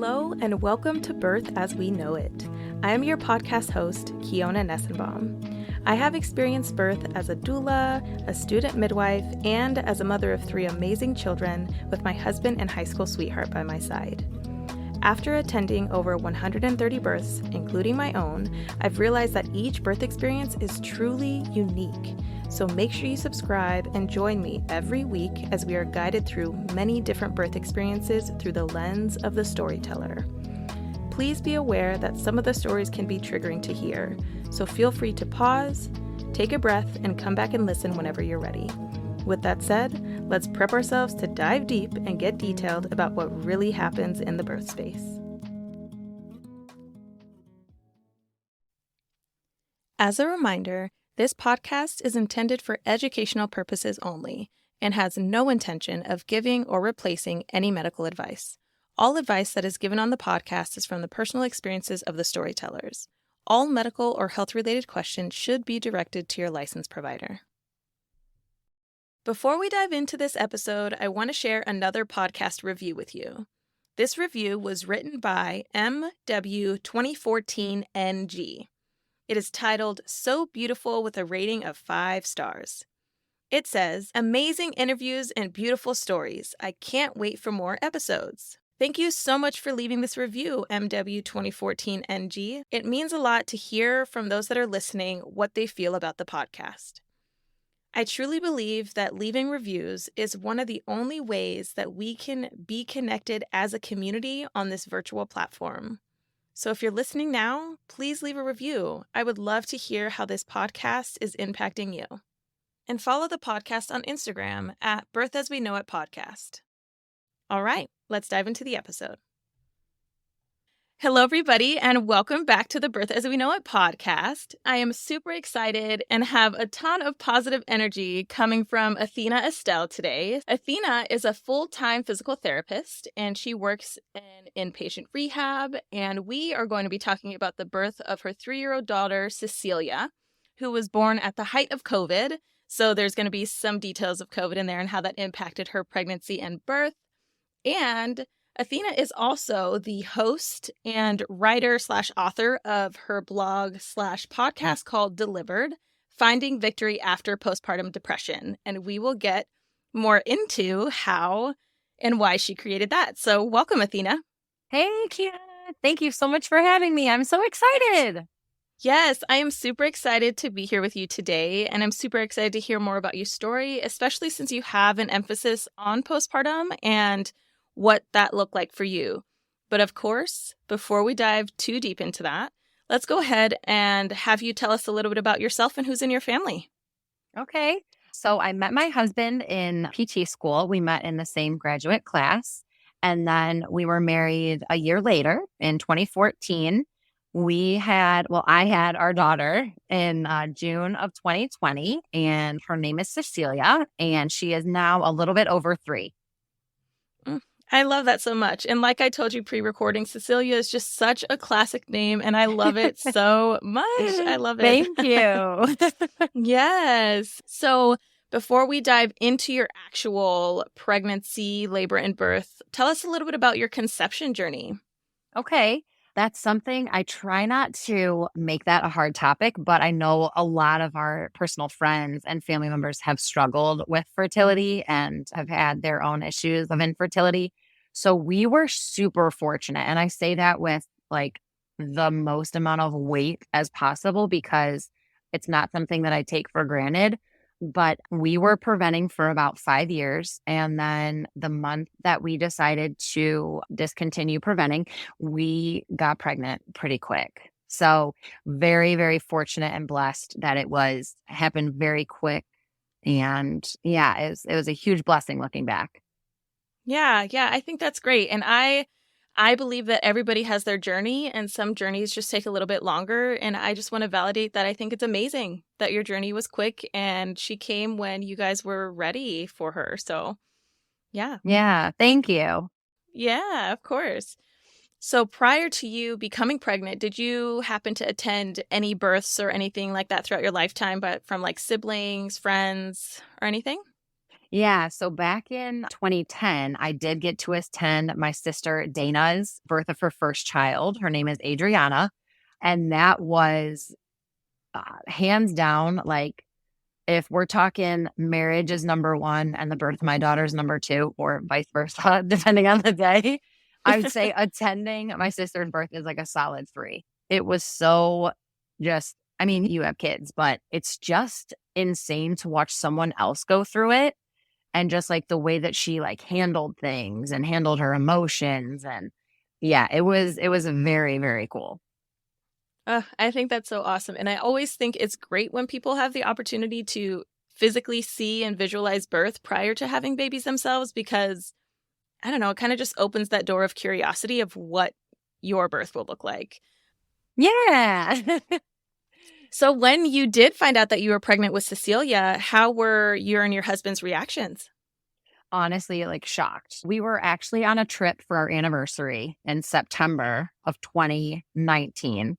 Hello and welcome to Birth as We Know It. I am your podcast host, Kiona Nessenbaum. I have experienced birth as a doula, a student midwife, and as a mother of 3 amazing children with my husband and high school sweetheart by my side. After attending over 130 births, including my own, I've realized that each birth experience is truly unique. So make sure you subscribe and join me every week as we are guided through many different birth experiences through the lens of the storyteller. Please be aware that some of the stories can be triggering to hear, so feel free to pause, take a breath, and come back and listen whenever you're ready. With that said, let's prep ourselves to dive deep and get detailed about what really happens in the birth space. As a reminder, this podcast is intended for educational purposes only and has no intention of giving or replacing any medical advice. All advice that is given on the podcast is from the personal experiences of the storytellers. All medical or health-related questions should be directed to your licensed provider. Before we dive into this episode, I want to share another podcast review with you. This review was written by MW2014NG. It is titled, So Beautiful, with a rating of 5 stars. It says, amazing interviews and beautiful stories. I can't wait for more episodes. Thank you so much for leaving this review, MW2014NG. It means a lot to hear from those that are listening what they feel about the podcast. I truly believe that leaving reviews is one of the only ways that we can be connected as a community on this virtual platform. So if you're listening now, please leave a review. I would love to hear how this podcast is impacting you. And follow the podcast on Instagram at Birth as We Know It Podcast. All right, let's dive into the episode. Hello, everybody, and welcome back to the Birth as We Know It podcast. I am super excited and have a ton of positive energy coming from Athena Estelle today. Athena is a full-time physical therapist, and she works in inpatient rehab, and we are going to be talking about the birth of her 3-year-old daughter, Cecilia, who was born at the height of COVID. So there's going to be some details of COVID in there and how that impacted her pregnancy and birth. And Athena is also the host and writer/author of her blog/podcast called Delivered, Finding Victory After Postpartum Depression. And we will get more into how and why she created that. So welcome, Athena. Hey, Kiana. Thank you so much for having me. I'm so excited. Yes, I am super excited to be here with you today, and I'm super excited to hear more about your story, especially since you have an emphasis on postpartum and what that looked like for you. But of course, before we dive too deep into that, let's go ahead and have you tell us a little bit about yourself and who's in your family. Okay. So I met my husband in PT school. We met in the same graduate class. And then we were married a year later in 2014. I had our daughter in June of 2020, and her name is Cecilia, and she is now a little bit over 3. I love that so much. And like I told you pre-recording, Cecilia is just such a classic name, and I love it so much. I love it. Thank you. Yes. So before we dive into your actual pregnancy, labor, and birth, tell us a little bit about your conception journey. Okay. That's something I try not to make that a hard topic, but I know a lot of our personal friends and family members have struggled with fertility and have had their own issues of infertility. So we were super fortunate. And I say that with like the most amount of weight as possible because it's not something that I take for granted. But we were preventing for about 5 years. And then the month that we decided to discontinue preventing, we got pregnant pretty quick. So very, very fortunate and blessed that it happened very quick. And yeah, it was a huge blessing looking back. Yeah, I think that's great. And I believe that everybody has their journey, and some journeys just take a little bit longer. And I just want to validate that I think it's amazing that your journey was quick and she came when you guys were ready for her. So, yeah. Yeah, thank you. Yeah, of course. So prior to you becoming pregnant, did you happen to attend any births or anything like that throughout your lifetime, but from like siblings, friends, or anything? Yeah. So back in 2010, I did get to attend my sister Dana's birth of her first child. Her name is Adriana. And that was hands down, like, if we're talking marriage is number one and the birth of my daughter is number two, or vice versa, depending on the day, I would say attending my sister's birth is like a solid three. It was so just, I mean, you have kids, but it's just insane to watch someone else go through it. And just like the way that she like handled things and handled her emotions. And yeah, it was very, very cool. I think that's so awesome. And I always think it's great when people have the opportunity to physically see and visualize birth prior to having babies themselves, because I don't know, it kind of just opens that door of curiosity of what your birth will look like. Yeah. So when you did find out that you were pregnant with Cecilia, how were your and your husband's reactions? Honestly, like shocked. We were actually on a trip for our anniversary in September of 2019.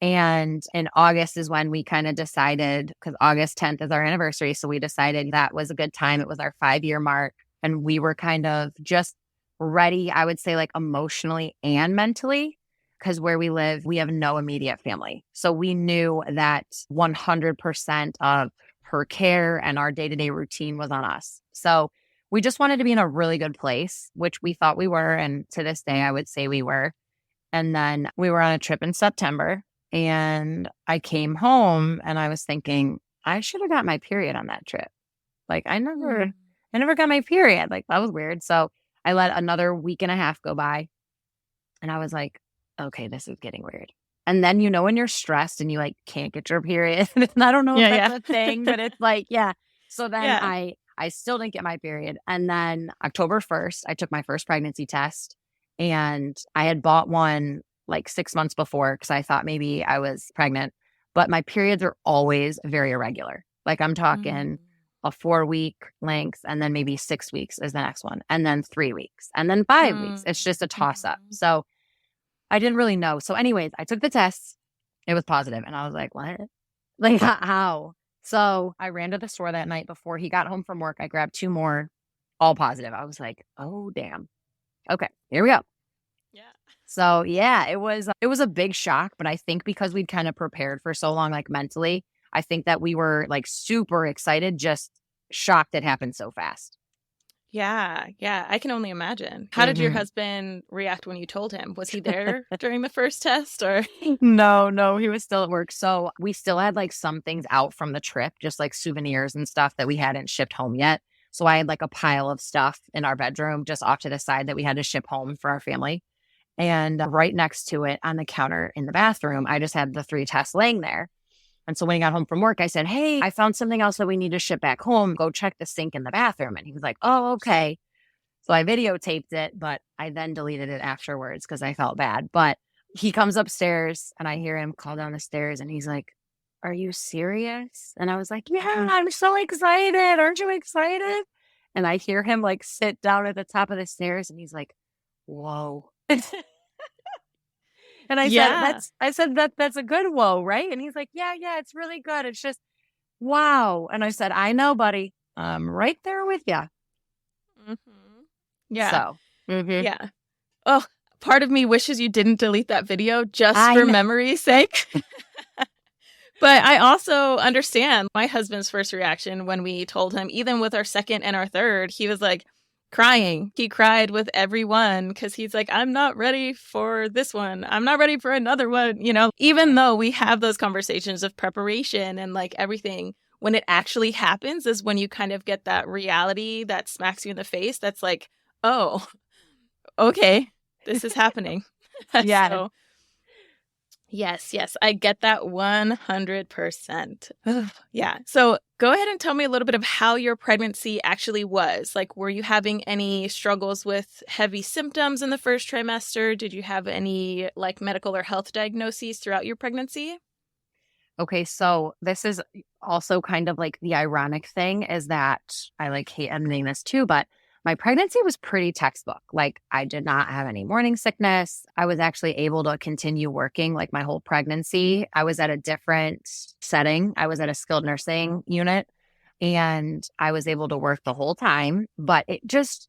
And in August is when we kind of decided, because August 10th is our anniversary. So we decided that was a good time. It was our 5-year mark. And we were kind of just ready, I would say, like emotionally and mentally, because where we live, we have no immediate family. So we knew that 100% of her care and our day-to-day routine was on us. So we just wanted to be in a really good place, which we thought we were. And to this day, I would say we were. And then we were on a trip in September and I came home and I was thinking, I should have got my period on that trip. Like I never got my period. Like that was weird. So I let another week and a half go by and I was like, okay, this is getting weird. And then, when you're stressed and you like can't get your period, and I don't know if that's a thing, but it's like, yeah. So then I still didn't get my period. And then October 1st, I took my first pregnancy test and I had bought one like 6 months before because I thought maybe I was pregnant, but my periods are always very irregular. Like I'm talking a 4-week length and then maybe 6 weeks is the next one. And then 3 weeks and then 5 weeks. It's just a toss up. So I didn't really know. So anyways, I took the test. It was positive. And I was like, what? Like how? So I ran to the store that night before he got home from work. I grabbed 2 more, all positive. I was like, oh, damn. Okay, here we go. Yeah. So yeah, it was a big shock. But I think because we'd kind of prepared for so long, like mentally, I think that we were like super excited, just shocked it happened so fast. Yeah. I can only imagine. How did your husband react when you told him? Was he there during the first test or? No, he was still at work. So we still had like some things out from the trip, just like souvenirs and stuff that we hadn't shipped home yet. So I had like a pile of stuff in our bedroom just off to the side that we had to ship home for our family. And right next to it on the counter in the bathroom, I just had the 3 tests laying there. And so when he got home from work, I said, hey, I found something else that we need to ship back home. Go check the sink in the bathroom. And he was like, oh, okay. So I videotaped it, but I then deleted it afterwards because I felt bad. But he comes upstairs and I hear him call down the stairs and he's like, are you serious? And I was like, yeah, I'm so excited. Aren't you excited? And I hear him like sit down at the top of the stairs and he's like, whoa. And I said, that's a good whoa, right? And he's like, yeah, it's really good. It's just, wow. And I said, I know, buddy. I'm right there with you. Yeah. So, yeah. Oh, part of me wishes you didn't delete that video just for memory's sake. But I also understand my husband's first reaction when we told him, even with our second and our third, he was like crying. He cried with everyone because he's like, I'm not ready for this one. I'm not ready for another one. Even though we have those conversations of preparation and like everything, when it actually happens is when you kind of get that reality that smacks you in the face. That's like, oh, okay, this is happening. Yeah. So, yes, I get that 100%. Yeah. So go ahead and tell me a little bit of how your pregnancy actually was. Like, were you having any struggles with heavy symptoms in the first trimester? Did you have any like medical or health diagnoses throughout your pregnancy? Okay, so this is also kind of like the ironic thing is that I like hate admitting this too, but my pregnancy was pretty textbook. Like I did not have any morning sickness. I was actually able to continue working like my whole pregnancy. I was at a different setting. I was at a skilled nursing unit. And I was able to work the whole time, but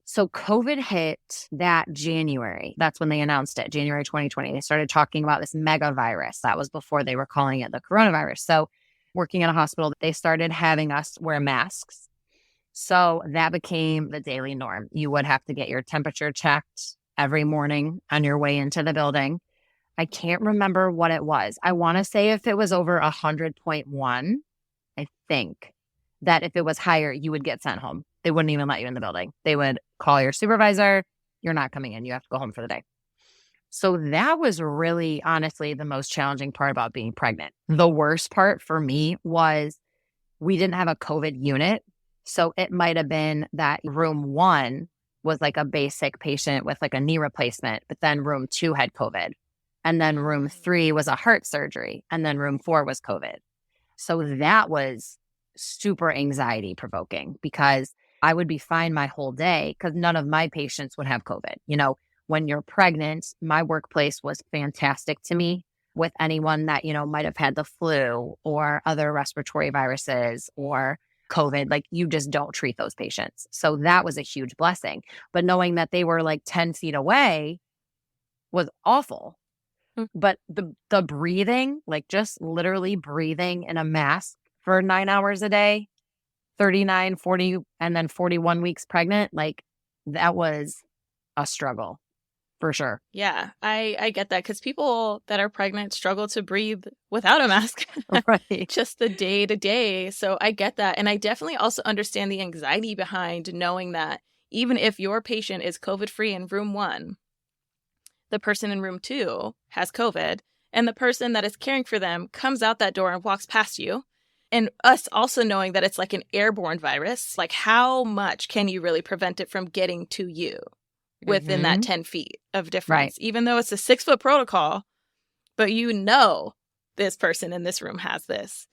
so COVID hit that January. That's when they announced it, January 2020. They started talking about this mega virus. That was before they were calling it the coronavirus. So working in a hospital, they started having us wear masks. So that became the daily norm. You would have to get your temperature checked every morning on your way into the building. I can't remember what it was. I want to say if it was over 100.1, I think that if it was higher, you would get sent home. They wouldn't even let you in the building. They would call your supervisor. You're not coming in. You have to go home for the day. So that was really, honestly, the most challenging part about being pregnant. The worst part for me was we didn't have a COVID unit. So it might have been that room 1 was like a basic patient with like a knee replacement, but then room 2 had COVID. And then room 3 was a heart surgery. And then room 4 was COVID. So that was super anxiety provoking because I would be fine my whole day because none of my patients would have COVID. You know, when you're pregnant, my workplace was fantastic to me with anyone that, might have had the flu or other respiratory viruses or COVID. Like, you just don't treat those patients. So that was a huge blessing. But knowing that they were like 10 feet away was awful. But the breathing, like just literally breathing in a mask for 9 hours a day, 39, 40, and then 41 weeks pregnant, like that was a struggle for sure. Yeah, I get that because people that are pregnant struggle to breathe without a mask. Right. Just the day to day. So I get that. And I definitely also understand the anxiety behind knowing that even if your patient is COVID-free in room 1, the person in room 2 has COVID, and the person that is caring for them comes out that door and walks past you. And us also knowing that it's like an airborne virus, like how much can you really prevent it from getting to you within that 10 feet of difference? Right. Even though it's a 6-foot protocol, but this person in this room has this.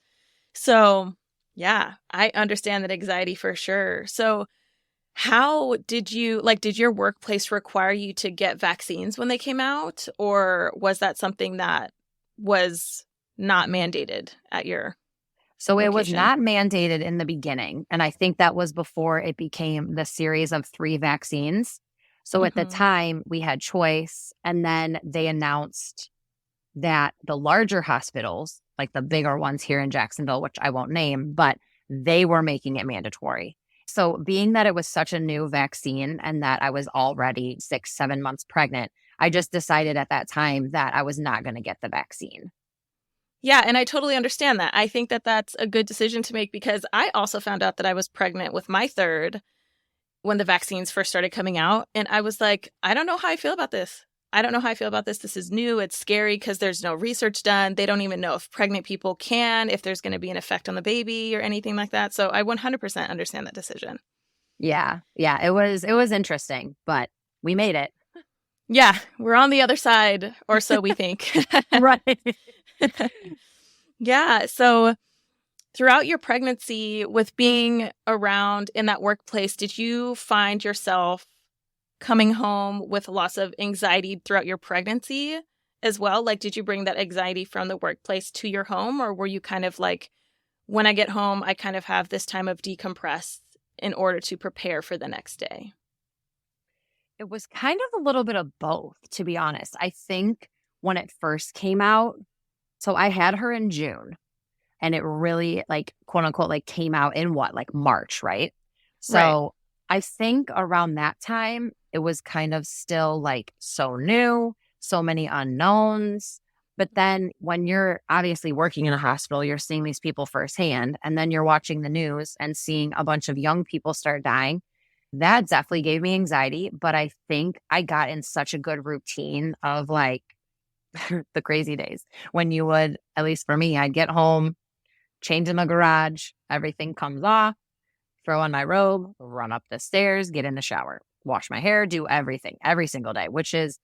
So yeah, I understand that anxiety for sure. So how did your workplace require you to get vaccines when they came out? Or was that something that was not mandated at your So location? It was not mandated in the beginning. And I think that was before it became the series of 3 vaccines. So at the time we had choice. And then they announced that the larger hospitals, like the bigger ones here in Jacksonville, which I won't name, but they were making it mandatory. So being that it was such a new vaccine and that I was already 6-7 months pregnant, I just decided at that time that I was not going to get the vaccine. Yeah, and I totally understand that. I think that that's a good decision to make because I also found out that I was pregnant with my third when the vaccines first started coming out. And I was like, I don't know how I feel about this. This is new. It's scary because there's no research done. They don't even know if pregnant people if there's going to be an effect on the baby or anything like that. So I 100% understand that decision. Yeah, it was interesting, but we made it. Yeah, we're on the other side, or so we think. Right. Yeah, so throughout your pregnancy, with being around in that workplace, did you find yourself coming home with lots of anxiety throughout your pregnancy as well? Like, did you bring that anxiety from the workplace to your home? Or were you kind of like, when I get home, I kind of have this time of decompress in order to prepare for the next day? It was kind of a little bit of both, to be honest. I think when it first came out, so I had her in June and it really like, quote unquote, like came out in March, right? So right. I think around that time, it was kind of still like so new, so many unknowns. But then when you're obviously working in a hospital, you're seeing these people firsthand, and then you're watching the news and seeing a bunch of young people start dying. That definitely gave me anxiety, but I think I got in such a good routine of like the crazy days when you would, at least for me, I'd get home, change in the garage, everything comes off, throw on my robe, run up the stairs, get in the shower, wash my hair, do everything every single day, which is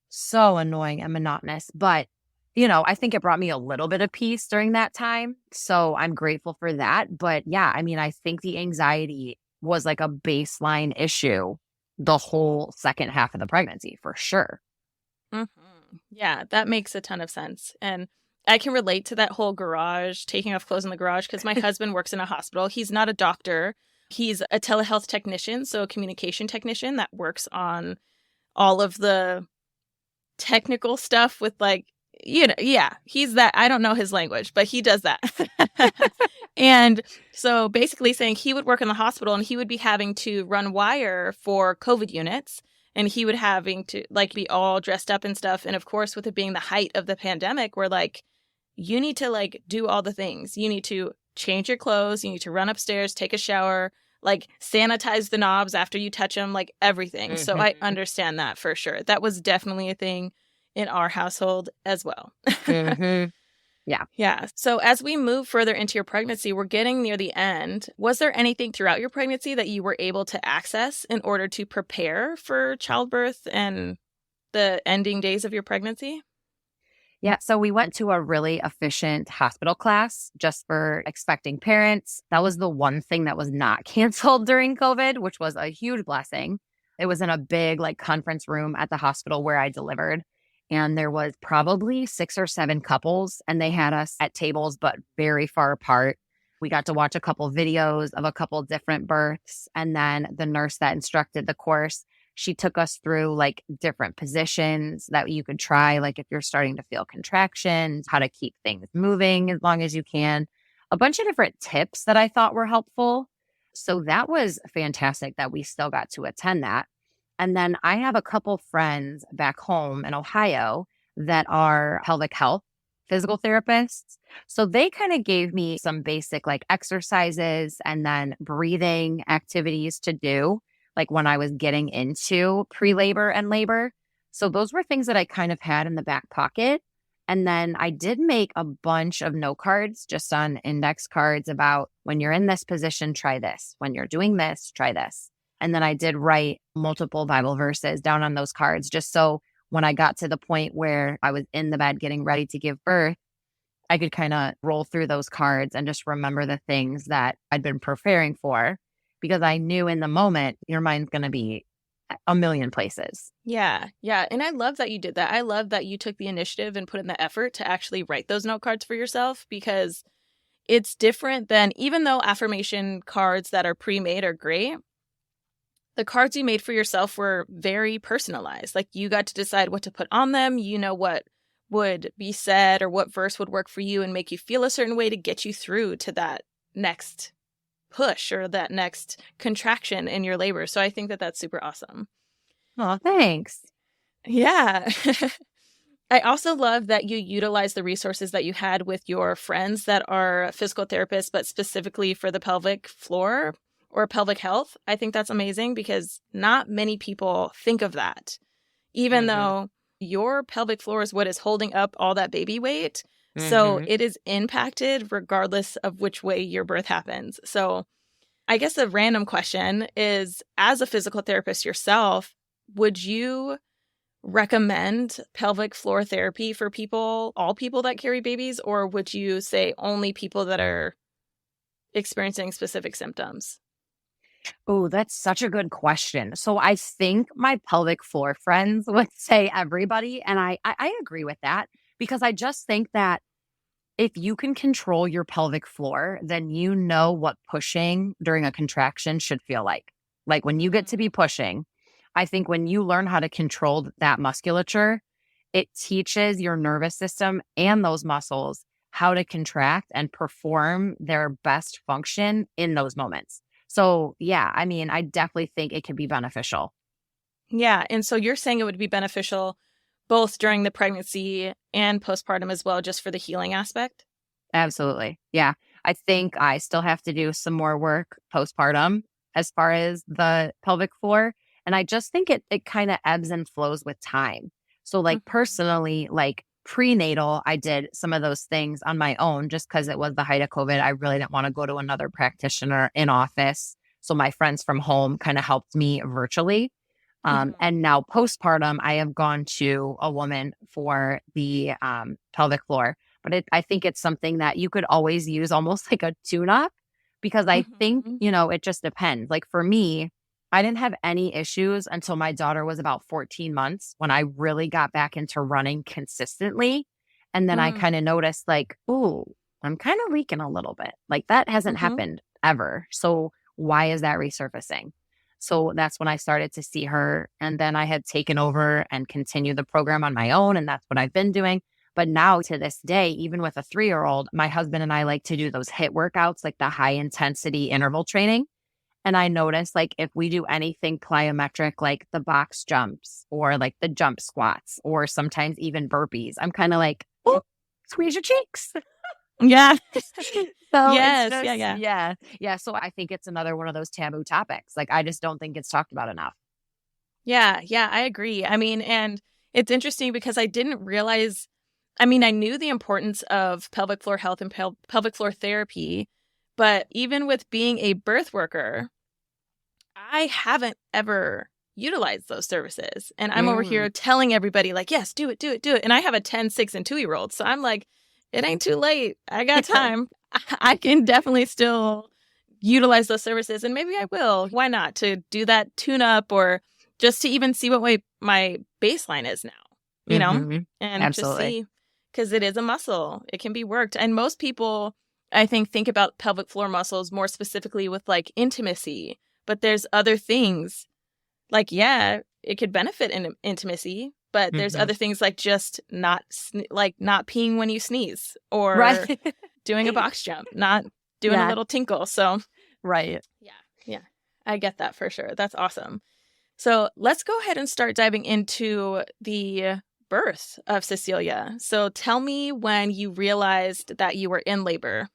so annoying and monotonous. But, I think it brought me a little bit of peace during that time. So I'm grateful for that. But yeah, I mean, I think the anxiety was like a baseline issue the whole second half of the pregnancy, for sure. Yeah, that makes a ton of sense. And I can relate to that whole garage, taking off clothes in the garage, because my husband works in a hospital. He's not a doctor. He's a telehealth technician, so a communication technician that works on all of the technical stuff with like, yeah, he's that. I don't know his language, but he does that. And so basically saying he would work in the hospital and he would be having to run wire for COVID units. And he would having to like be all dressed up and stuff. And of course, with it being the height of the pandemic, we're like, you need to like do all the things. You need to change your clothes. You need to run upstairs, take a shower, like sanitize the knobs after you touch them, like everything. Mm-hmm. So I understand that for sure. That was definitely a thing in our household as well. Mm-hmm. Yeah. Yeah. So as we move further into your pregnancy, we're getting near the end. Was there anything throughout your pregnancy that you were able to access in order to prepare for childbirth and the ending days of your pregnancy? Yeah. So we went to a really efficient hospital class just for expecting parents. That was the one thing that was not canceled during COVID, which was a huge blessing. It was in a big like conference room at the hospital where I delivered. And there was probably 6 or 7 couples, and they had us at tables, but very far apart. We got to watch a couple videos of a couple different births. And then the nurse that instructed the course, she took us through like different positions that you could try, like if you're starting to feel contractions, how to keep things moving as long as you can, a bunch of different tips that I thought were helpful. So that was fantastic that we still got to attend that. And then I have a couple friends back home in Ohio that are pelvic health physical therapists. So they kind of gave me some basic like exercises and then breathing activities to do, like when I was getting into pre-labor and labor. So those were things that I kind of had in the back pocket. And then I did make a bunch of note cards just on index cards about when you're in this position, try this. When you're doing this, try this. And then I did write multiple Bible verses down on those cards, just so when I got to the point where I was in the bed getting ready to give birth, I could kind of roll through those cards and just remember the things that I'd been preparing for, because I knew in the moment your mind's going to be a million places. Yeah. Yeah. And I love that you did that. I love that you took the initiative and put in the effort to actually write those note cards for yourself, because it's different than, even though affirmation cards that are pre-made are great, the cards you made for yourself were very personalized. Like you got to decide what to put on them. You know what would be said or what verse would work for you and make you feel a certain way to get you through to that next push or that next contraction in your labor. So I think that that's super awesome. Oh, thanks. Yeah. I also love that you utilize the resources that you had with your friends that are physical therapists, but specifically for the pelvic floor or pelvic health. I think that's amazing because not many people think of that. Even though your pelvic floor is what is holding up all that baby weight. So it is impacted regardless of which way your birth happens. So I guess a random question is, as a physical therapist yourself, would you recommend pelvic floor therapy for people, all people that carry babies, or would you say only people that are experiencing specific symptoms? Oh, that's such a good question. So I think my pelvic floor friends would say everybody. And I agree with that, because I just think that if you can control your pelvic floor, then you know what pushing during a contraction should feel like. Like when you get to be pushing, I think when you learn how to control that musculature, it teaches your nervous system and those muscles how to contract and perform their best function in those moments. So yeah, I mean, I definitely think it can be beneficial. Yeah. And so you're saying it would be beneficial both during the pregnancy and postpartum as well, just for the healing aspect? Absolutely. Yeah. I think I still have to do some more work postpartum as far as the pelvic floor. And I just think it kind of ebbs and flows with time. So like personally, like prenatal, I did some of those things on my own just because it was the height of COVID. I really didn't want to go to another practitioner in office. So my friends from home kind of helped me virtually. And now postpartum, I have gone to a woman for the pelvic floor. But I think it's something that you could always use almost like a tune-up, because I think, it just depends. Like for me, I didn't have any issues until my daughter was about 14 months when I really got back into running consistently. And then I kind of noticed like, ooh, I'm kind of leaking a little bit. Like that hasn't happened ever. So why is that resurfacing? So that's when I started to see her. And then I had taken over and continued the program on my own. And that's what I've been doing. But now to this day, even with a 3-year-old, my husband and I like to do those HIIT workouts, like the high intensity interval training. And I noticed like if we do anything plyometric, like the box jumps or like the jump squats or sometimes even burpees, I'm kind of like, oh, squeeze your cheeks. Yeah. So Yes. it's just, Yeah. yeah. So I think it's another one of those taboo topics. Like I just don't think it's talked about enough. Yeah. Yeah. I agree. I mean, and it's interesting because I didn't realize, I mean, I knew the importance of pelvic floor health and pelvic floor therapy, but even with being a birth worker, I haven't ever utilized those services. And I'm over here telling everybody like, yes, do it, do it, do it. And I have a 10, 6, and 2-year-old. So I'm like, it ain't too late. I got time. I can definitely still utilize those services. And maybe I will. Why not? To do that tune up or just to even see what my baseline is now, you know, and Absolutely. just see, because it is a muscle. It can be worked. And most people, I think about pelvic floor muscles more specifically with like intimacy. But there's other things like, yeah, it could benefit in intimacy, but there's other things like just not peeing when you sneeze or doing a box jump, not doing a little tinkle. So, yeah, I get that for sure. That's awesome. So let's go ahead and start diving into the birth of Cecilia. So tell me when you realized that you were in labor.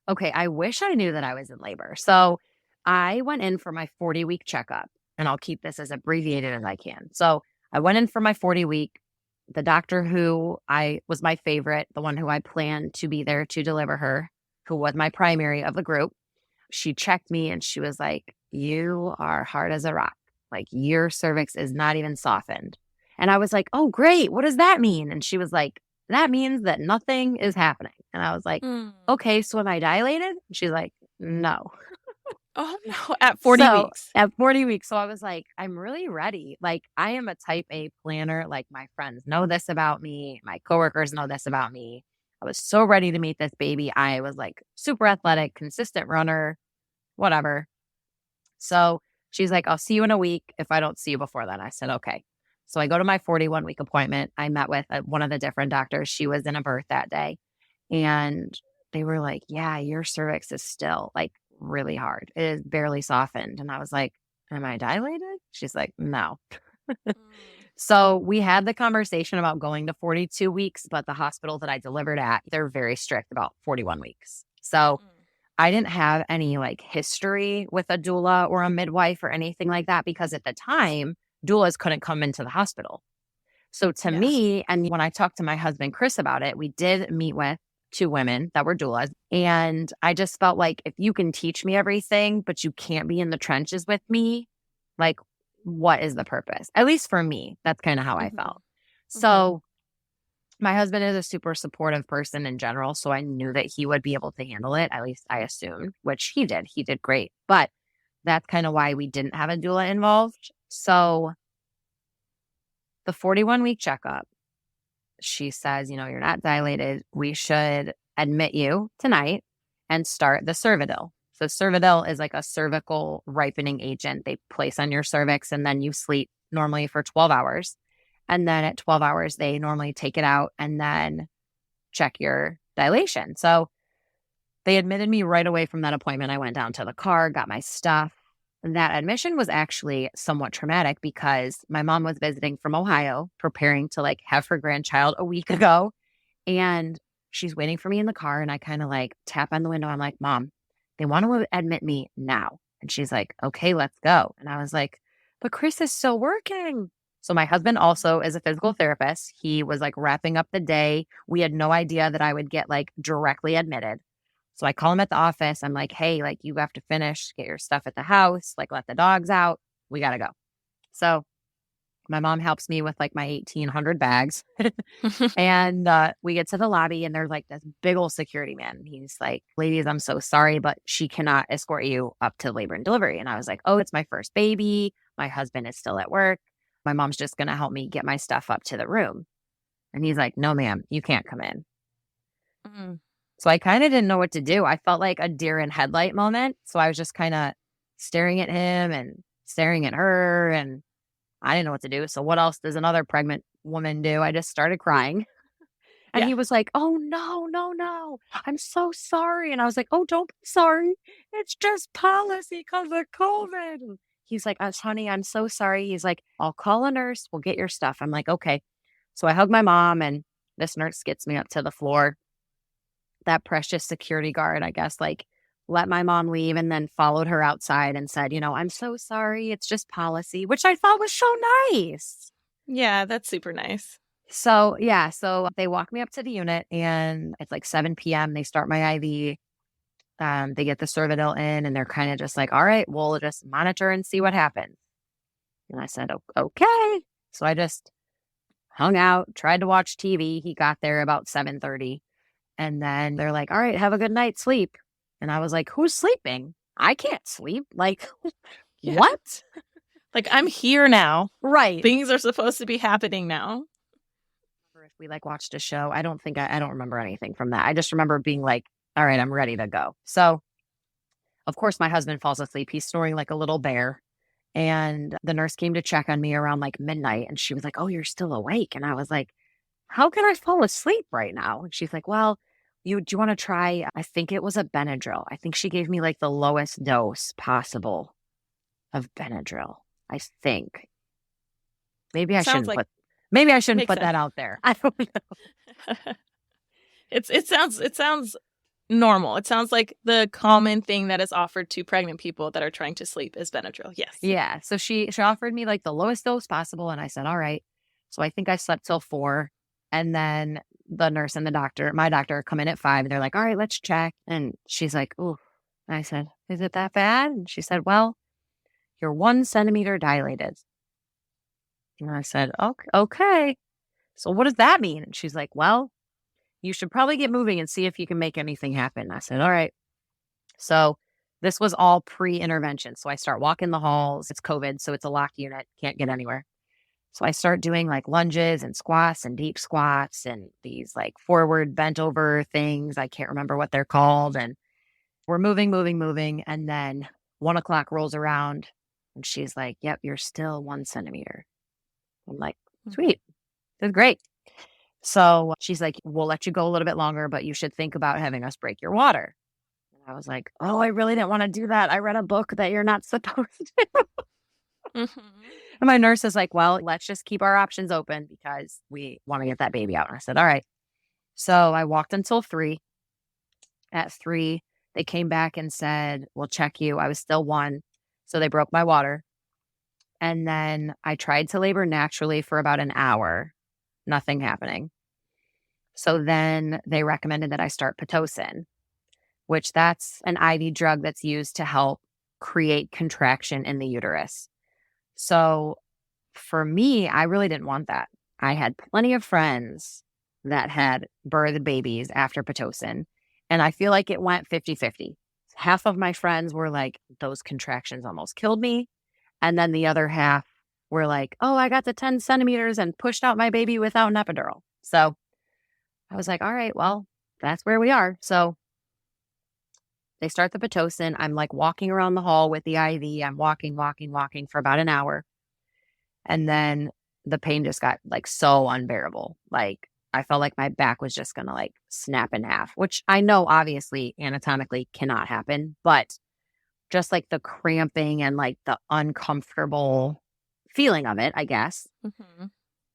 Okay, I wish I knew that I was in labor. So I went in for my 40-week checkup, and I'll keep this as abbreviated as I can. So I went in for my 40-week. The doctor who I was my favorite, the one who I planned to be there to deliver her, who was my primary of the group, she checked me and she was like, you are hard as a rock. Like your cervix is not even softened. And I was like, oh, great. What does that mean? And she was like, that means that nothing is happening. And I was like, okay, so am I dilated? And she's like, no. Oh, no. At 40 weeks. At 40 weeks. So I was like, I'm really ready. Like, I am a type A planner. Like, my friends know this about me. My coworkers know this about me. I was so ready to meet this baby. I was like super athletic, consistent runner, whatever. So she's like, I'll see you in a week if I don't see you before then. I said, okay. So I go to my 41-week appointment. I met with one of the different doctors. She was in a birth that day. And they were like, yeah, your cervix is still like really hard. It is barely softened. And I was like, am I dilated? She's like, no. So we had the conversation about going to 42 weeks, but the hospital that I delivered at, they're very strict about 41 weeks. So I didn't have any like history with a doula or a midwife or anything like that because at the time, doulas couldn't come into the hospital. So to me, and when I talked to my husband, Chris, about it, we did meet with 2 women that were doulas. And I just felt like if you can teach me everything, but you can't be in the trenches with me, like, what is the purpose? At least for me, that's kind of how I felt. So my husband is a super supportive person in general. So I knew that he would be able to handle it. At least I assumed, which he did. He did great. But that's kind of why we didn't have a doula involved. So the 41-week checkup, she says, you know, you're not dilated. We should admit you tonight and start the Cervidil. So Cervidil is like a cervical ripening agent they place on your cervix, and then you sleep normally for 12 hours. And then at 12 hours, they normally take it out and then check your dilation. So they admitted me right away from that appointment. I went down to the car, got my stuff. That admission was actually somewhat traumatic because my mom was visiting from Ohio, preparing to like have her grandchild a week ago. And she's waiting for me in the car. And I kind of like tap on the window. I'm like, Mom, they want to admit me now. And she's like, okay, let's go. And I was like, but Chris is still working. So my husband also is a physical therapist. He was like wrapping up the day. We had no idea that I would get like directly admitted. So I call him at the office. I'm like, hey, like you have to finish, get your stuff at the house, like let the dogs out. We got to go. So my mom helps me with like my 1,800 bags. And we get to the lobby and there's like this big old security man. He's like, ladies, I'm so sorry, but she cannot escort you up to labor and delivery. And I was like, oh, it's my first baby. My husband is still at work. My mom's just going to help me get my stuff up to the room. And he's like, no, ma'am, you can't come in. Mm. So I kind of didn't know what to do. I felt like a deer in headlight moment. So I was just kind of staring at him and staring at her, and I didn't know what to do. So what else does another pregnant woman do? I just started crying. And Yeah. he was like, oh, no, no, no. I'm so sorry. And I was like, oh, don't be sorry. It's just policy because of COVID. And he's like, honey, I'm so sorry. He's like, I'll call a nurse. We'll get your stuff. I'm like, okay. So I hug my mom, and this nurse gets me up to the floor. That precious security guard, I guess, like let my mom leave and then followed her outside and said, I'm so sorry. It's just policy, which I thought was so nice. Yeah, that's super nice. So, yeah. So they walk me up to the unit, and it's like 7 p.m. They start my IV. They get the Cervidil in, and they're kind of just like, all right, we'll just monitor and see what happens. And I said, okay. So I just hung out, tried to watch TV. He got there about 7:30. And then they're like, all right, have a good night, sleep. And I was like, who's sleeping? I can't sleep. Like, Yeah. what? Like, I'm here now. Right. Things are supposed to be happening now. If we like watched a show, I don't remember anything from that. I just remember being like, all right, I'm ready to go. So, of course, my husband falls asleep. He's snoring like a little bear. And the nurse came to check on me around like midnight. And she was like, oh, you're still awake. And I was like, how can I fall asleep right now? And she's like, well, do you want to try, I think it was a Benadryl. I think she gave me like the lowest dose possible of Benadryl, I think. Maybe I shouldn't put that out there. I don't know. It sounds normal. It sounds like the common thing that is offered to pregnant people that are trying to sleep is Benadryl. Yes. Yeah. So she offered me like the lowest dose possible. And I said, all right. So I think I slept till 4. And then the nurse and my doctor come in at 5. And they're like, all right, let's check. And she's like, ooh. And I said, is it that bad? And she said, well, you're 1 centimeter dilated. And I said, okay. So what does that mean? And she's like, well, you should probably get moving and see if you can make anything happen. I said, all right. So this was all pre-intervention. So I start walking the halls. It's COVID, so it's a locked unit. Can't get anywhere. So I start doing like lunges and squats and deep squats and these like forward bent over things. I can't remember what they're called. And we're moving. And then 1 o'clock rolls around and she's like, yep, you're still 1 centimeter. I'm like, sweet. That's great. So she's like, we'll let you go a little bit longer, but you should think about having us break your water. And I was like, oh, I really didn't want to do that. I read a book that you're not supposed to. Mm-hmm. And my nurse is like, well, let's just keep our options open because we want to get that baby out. And I said, all right. So I walked until 3. At 3, they came back and said, we'll check you. I was still 1. So they broke my water. And then I tried to labor naturally for about an hour. Nothing happening. So then they recommended that I start Pitocin, which that's an IV drug that's used to help create contraction in the uterus. So for me, I really didn't want that. I had plenty of friends that had birthed babies after Pitocin, and I feel like it went 50-50. Half of my friends were like, those contractions almost killed me. And then the other half were like, oh, I got to 10 centimeters and pushed out my baby without an epidural. So I was like, all right, well, that's where we are. So they start the Pitocin. I'm like walking around the hall with the IV. I'm walking for about an hour. And then the pain just got like so unbearable. Like I felt like my back was just going to like snap in half, which I know obviously anatomically cannot happen, but just like the cramping and like the uncomfortable feeling of it, I guess. Mm-hmm.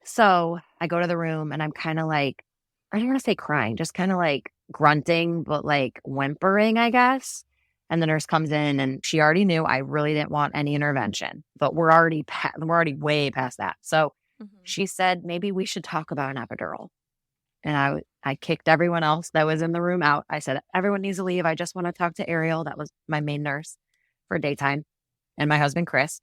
So I go to the room and I'm kind of like, I don't want to say crying, just kind of like grunting, but like whimpering, I guess. And the nurse comes in and she already knew I really didn't want any intervention, but we're already way past that. So she said, maybe we should talk about an epidural. And I kicked everyone else that was in the room out. I said, everyone needs to leave. I just want to talk to Ariel. That was my main nurse for daytime, and my husband, Chris.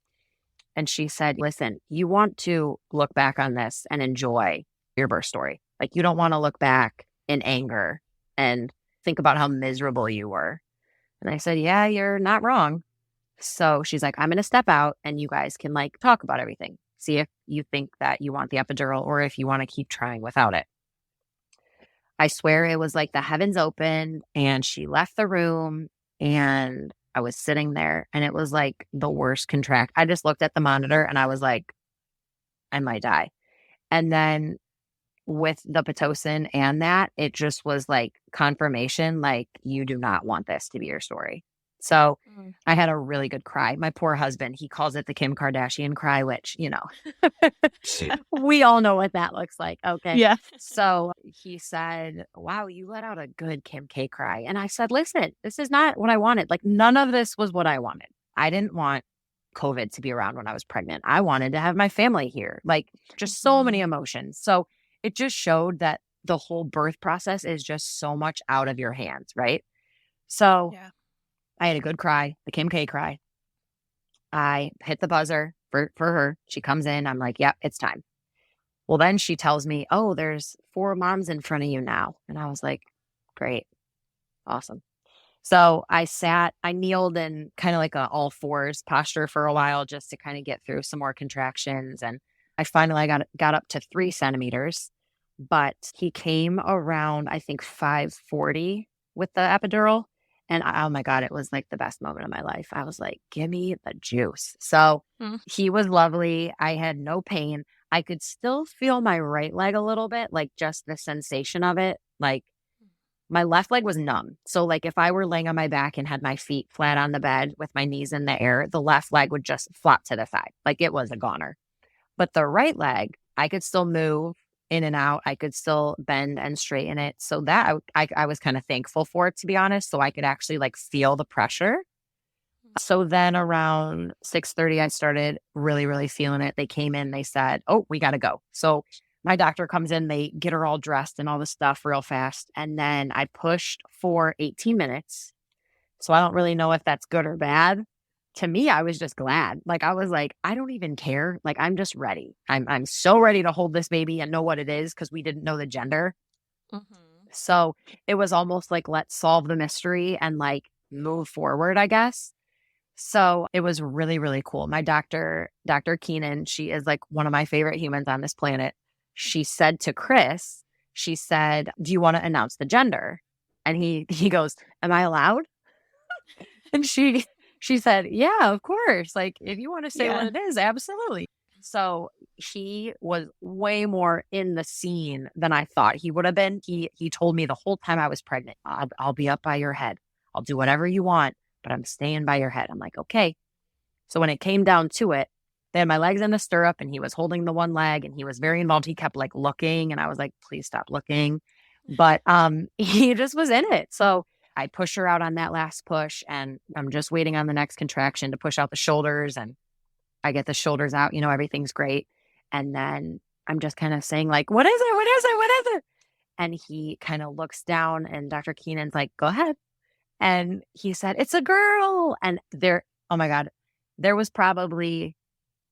And she said, listen, you want to look back on this and enjoy your birth story. Like you don't want to look back in anger and think about how miserable you were. And I said, yeah, you're not wrong. So she's like, I'm going to step out and you guys can like talk about everything. See if you think that you want the epidural or if you want to keep trying without it. I swear it was like the heavens opened and she left the room and I was sitting there and it was like the worst contract. I just looked at the monitor and I was like, I might die. And then with the Pitocin and that, it just was like confirmation, like, you do not want this to be your story. So I had a really good cry. My poor husband, he calls it the Kim Kardashian cry, which, we all know what that looks like. Okay. Yeah. So he said, wow, you let out a good Kim K cry. And I said, listen, this is not what I wanted. Like, none of this was what I wanted. I didn't want COVID to be around when I was pregnant. I wanted to have my family here. Like, just so many emotions. So it just showed that the whole birth process is just so much out of your hands, right? So Yeah. I had a good cry, the Kim K cry. I hit the buzzer for her. She comes in. I'm like, yep, it's time. Well, then she tells me, oh, there's 4 moms in front of you now. And I was like, great. Awesome. So I kneeled in kind of like a all fours posture for a while just to kind of get through some more contractions. And I finally got up to 3 centimeters, but he came around, I think 5:40 with the epidural. And oh my God, it was like the best moment of my life. I was like, give me the juice. So he was lovely. I had no pain. I could still feel my right leg a little bit, like just the sensation of it. Like my left leg was numb. So like if I were laying on my back and had my feet flat on the bed with my knees in the air, the left leg would just flop to the side. Like it was a goner. But the right leg, I could still move in and out. I could still bend and straighten it. So that I was kind of thankful for it, to be honest. So I could actually like feel the pressure. So then around 6:30, I started really, really feeling it. They came in, they said, oh, we got to go. So my doctor comes in, they get her all dressed and all this stuff real fast. And then I pushed for 18 minutes. So I don't really know if that's good or bad. To me, I was just glad. Like, I was like, I don't even care. Like, I'm just ready. I'm so ready to hold this baby and know what it is because we didn't know the gender. So it was almost like, let's solve the mystery and like move forward, I guess. So it was really, really cool. My Dr. Keenan, she is like one of my favorite humans on this planet. She said to Chris, she said, do you want to announce the gender? And he goes, am I allowed? And she said, yeah, of course. Like, if you want to say what it is, absolutely. So he was way more in the scene than I thought he would have been. He told me the whole time I was pregnant, I'll be up by your head. I'll do whatever you want, but I'm staying by your head. I'm like, okay. So when it came down to it, they had my legs in the stirrup and he was holding the one leg and he was very involved. He kept like looking and I was like, please stop looking. But he just was in it. So I push her out on that last push and I'm just waiting on the next contraction to push out the shoulders and I get the shoulders out, everything's great. And then I'm just kind of saying like, what is it? What is it? What is it? And he kind of looks down and Dr. Keenan's like, go ahead. And he said, it's a girl. And oh my God, there was probably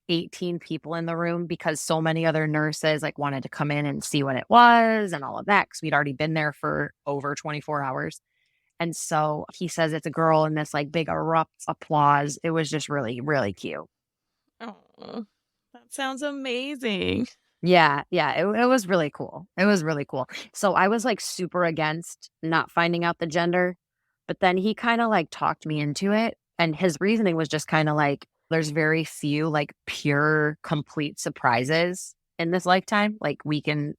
18 people in the room because so many other nurses like wanted to come in and see what it was and all of that because we'd already been there for over 24 hours. And so he says it's a girl and this like big erupt applause. It was just really, really cute. Oh, that sounds amazing. Yeah. It was really cool. It was really cool. So I was like super against not finding out the gender, but then he kind of like talked me into it. And his reasoning was just kind of like, there's very few like pure, complete surprises in this lifetime. Like we can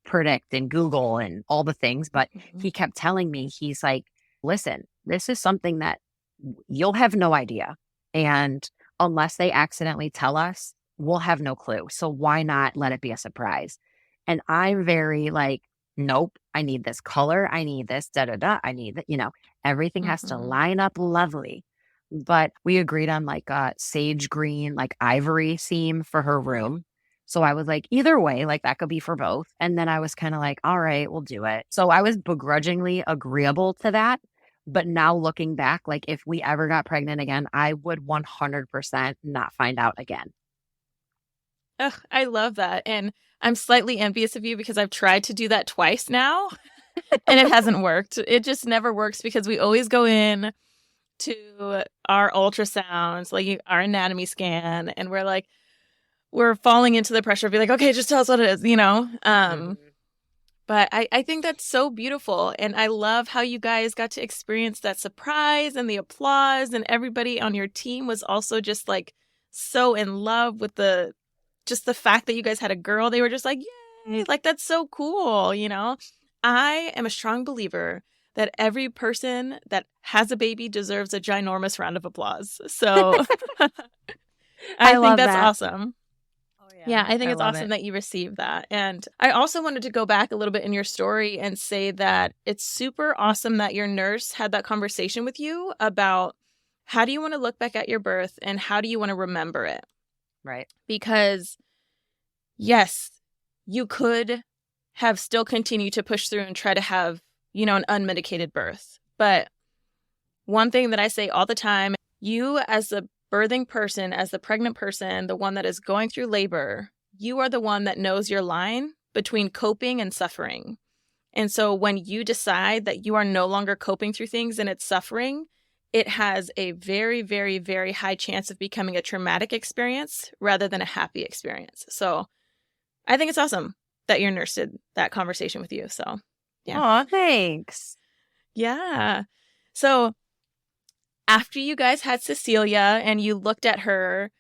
predict and Google and all the things, but he kept telling me, he's like, listen, this is something that you'll have no idea. And unless they accidentally tell us, we'll have no clue. So why not let it be a surprise? And I'm very like, nope, I need this color. I need this, I need that, everything has to line up lovely. But we agreed on like a sage green, like ivory theme for her room. So I was like, either way, like that could be for both. And then I was kind of like, all right, we'll do it. So I was begrudgingly agreeable to that. But now looking back, like if we ever got pregnant again, I would 100% not find out again. Ugh, I love that. And I'm slightly envious of you because I've tried to do that twice now and it hasn't worked. It just never works because we always go in to our ultrasounds, like our anatomy scan, and we're like, we're falling into the pressure of being like, okay, just tell us what it is, you know? Mhm. But I think that's so beautiful. And I love how you guys got to experience that surprise and the applause, and everybody on your team was also just like so in love with just the fact that you guys had a girl. They were just like, yay, like that's so cool, you know? I am a strong believer that every person that has a baby deserves a ginormous round of applause. So I I think love that's that. awesome. Oh yeah, Yeah, I think I it's love awesome it. that you received that. And I also wanted to go back a little bit in your story and say that it's super awesome that your nurse had that conversation with you about how do you want to look back at your birth and how do you want to remember it? Right. Because yes, you could have still continued to push through and try to have, an unmedicated birth. But one thing that I say all the time, you as the birthing person, as the pregnant person, the one that is going through labor, you are the one that knows your line between coping and suffering. And so when you decide that you are no longer coping through things and it's suffering, it has a very, very, very high chance of becoming a traumatic experience rather than a happy experience. So I think it's awesome that your nurse did that conversation with you. So yeah. Oh, thanks. Yeah. So after you guys had Cecilia and you looked at her,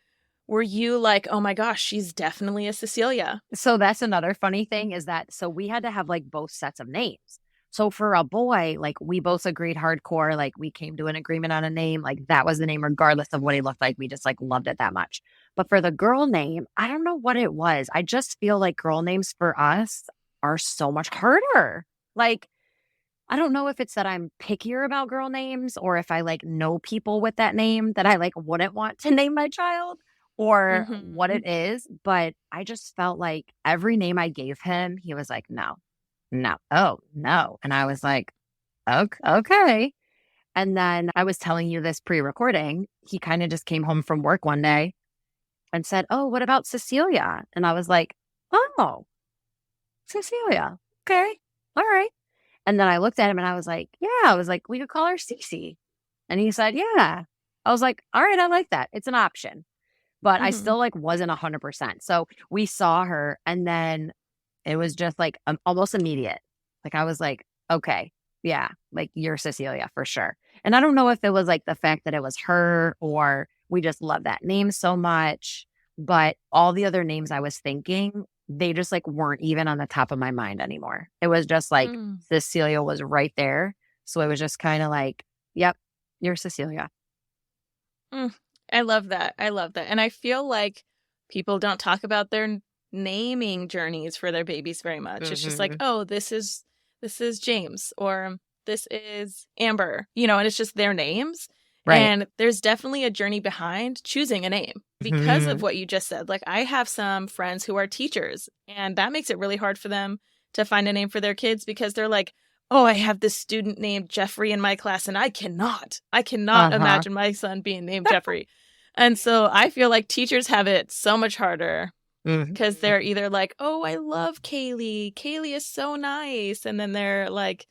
were you like, oh my gosh, she's definitely a Cecilia? So that's another funny thing is that so we had to have like both sets of names. So for a boy, like we both agreed hardcore, like we came to an agreement on a name, like that was the name regardless of what he looked like. We just like loved it that much. But for the girl name, I don't know what it was. I just feel like girl names for us are so much harder. Like I don't know if it's that I'm pickier about girl names or if I like know people with that name that I like wouldn't want to name my child or what Mm-hmm. it is, but I just felt like every name I gave him, he was like, no, no, oh, no. And I was like, okay. Okay. And then I was telling you this pre recording. He kind of just came home from work one day and said, oh, what about Cecilia? And I was like, oh, Cecilia. Okay. All right. And then I looked at him and I was like, yeah, I was like, we could call her Cece. And he said, yeah. I was like, all right, I like that. It's an option. But I Mm-hmm. still like wasn't 100%. So we saw her and then it was just like almost immediate. Like I was like, okay, yeah, like you're Cecilia for sure. And I don't know if it was like the fact that it was her or we just love that name so much. But all the other names I was thinking, they just like weren't even on the top of my mind anymore. It was just like Mm. Cecilia was right there. So it was just kind of like, yep, you're Cecilia. Mm. I love that. I love that. And I feel like people don't talk about their naming journeys for their babies very much. It's just like, Hmm. oh, this is James or this is Amber, and it's just their names. Right. And there's definitely a journey behind choosing a name because of Hmm. what you just said. Like I have some friends who are teachers, and that makes it really hard for them to find a name for their kids because they're like, oh, I have this student named Jeffrey in my class, and I cannot Uh-huh. imagine my son being named Jeffrey. And so I feel like teachers have it so much harder because Hmm. they're either like, oh, I love Kaylee. Kaylee is so nice. And then they're like,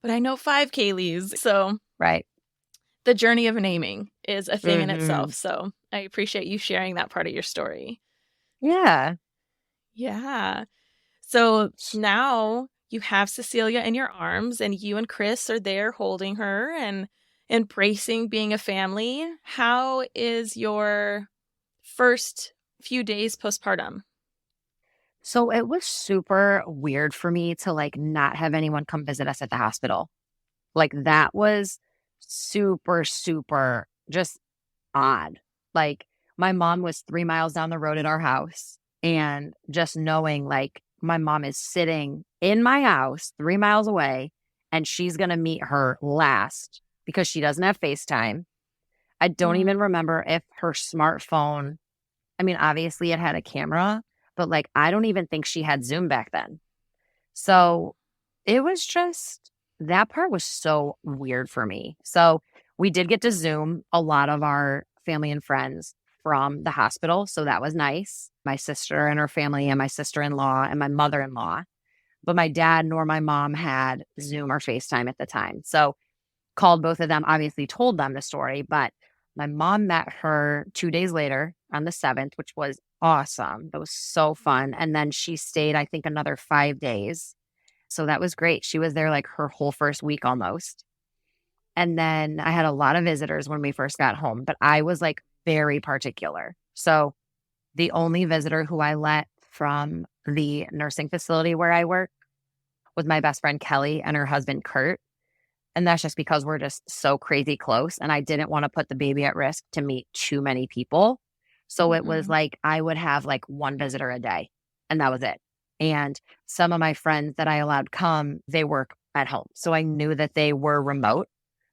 but I know 5 Kayleys. So Right. the journey of naming is a thing in itself. Hmm. So I appreciate you sharing that part of your story. Yeah. Yeah. So now you have Cecilia in your arms, and you and Chris are there holding her and embracing being a family. How is your first few days postpartum? So it was super weird for me to like not have anyone come visit us at the hospital. Like that was super, super just odd. Like my mom was 3 miles down the road at our house and just knowing like my mom is sitting in my house 3 miles away and she's going to meet her last because she doesn't have FaceTime. I don't even Mm. remember if her smartphone, I mean, obviously it had a camera, but like I don't even think she had Zoom back then. So it was just that part was so weird for me. So we did get to Zoom a lot of our family and friends from the hospital. So that was nice. My sister and her family, and my sister in law, and my mother in law. But my dad nor my mom had Zoom or FaceTime at the time. So called both of them, obviously told them the story. But my mom met her 2 days later on the 7th, which was awesome. It was so fun. And then she stayed, I think, another 5 days. So that was great. She was there like her whole first week almost. And then I had a lot of visitors when we first got home, but I was like very particular. So the only visitor who I let from the nursing facility where I work was my best friend Kelly and her husband Kurt. And that's just because we're just so crazy close. And I didn't want to put the baby at risk to meet too many people. So it was like I would have like one visitor a day, and that was it. And some of my friends that I allowed come, they work at home. So I knew that they were remote.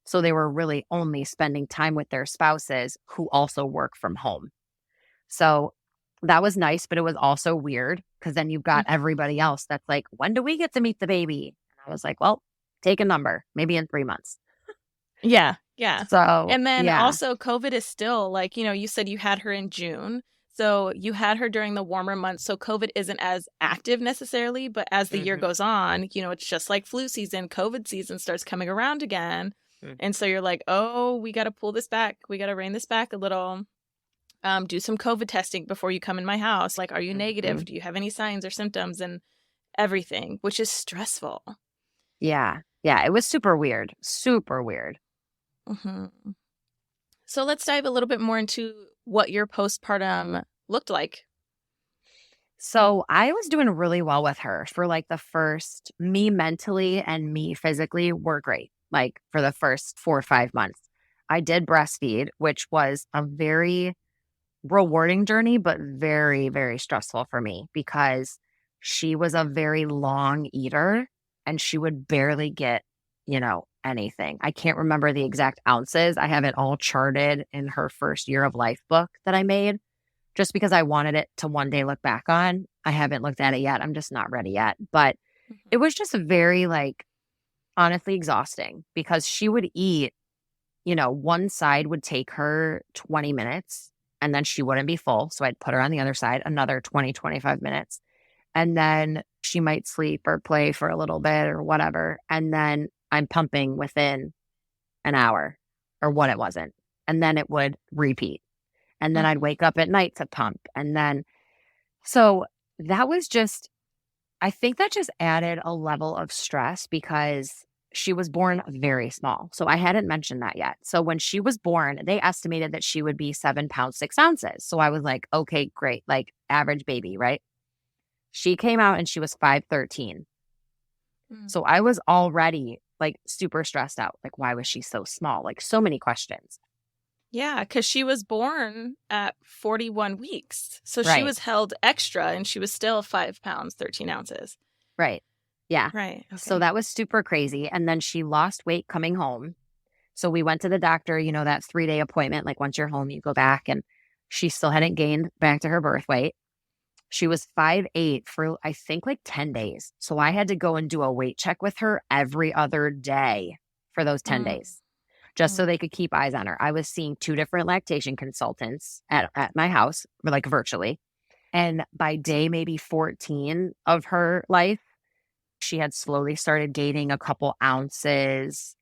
So they were really only spending time with their spouses who also work from home. So that was nice, but it was also weird because then you've got everybody else that's like, when do we get to meet the baby? And I was like, well, take a number, maybe in 3 months. Yeah. Yeah. So, and then yeah. also COVID is still like, you said you had her in June. So you had her during the warmer months. So COVID isn't as active necessarily, but as the year goes on, it's just like flu season, COVID season starts coming around again. And so you're like, oh, we got to pull this back. We got to rein this back a little. Do some COVID testing before you come in my house. Like, are you negative? Do you have any signs or symptoms and everything, which is stressful. Yeah. Yeah. It was super weird. Super weird. So let's dive a little bit more into what your postpartum looked like. So I was doing really well with her for like the first, me mentally and me physically were great. Like for the first 4 or 5 months, I did breastfeed, which was a very rewarding journey, but very, very stressful for me because she was a very long eater and she would barely get, anything. I can't remember the exact ounces. I have it all charted in her first year of life book that I made just because I wanted it to one day look back on. I haven't looked at it yet. I'm just not ready yet. But it was just very honestly exhausting because she would eat, one side would take her 20 minutes and then she wouldn't be full. So I'd put her on the other side, another 20, 25 minutes. And then she might sleep or play for a little bit or whatever. And then I'm pumping within an hour or what it wasn't. And then it would repeat. And then I'd wake up at night to pump. And then, so that was just, I think that just added a level of stress because she was born very small. So I hadn't mentioned that yet. So when she was born, they estimated that she would be 7 pounds, 6 ounces. So I was like, okay, great. Like average baby, right? She came out and she was 5'13". So I was already super stressed out. Like, why was she so small? Like so many questions. Yeah, because she was born at 41 weeks. So Right. she was held extra and she was still 5 pounds, 13 ounces. Right. Yeah. Right. Okay. So that was super crazy. And then she lost weight coming home. So we went to the doctor, that 3-day appointment. Like once you're home, you go back and she still hadn't gained back to her birth weight. She was 5'8" for I think 10 days. So I had to go and do a weight check with her every other day for those 10 days. Just so they could keep eyes on her. I was seeing 2 different lactation consultants at my house, virtually. And by day maybe 14 of her life, she had slowly started gaining a couple ounces,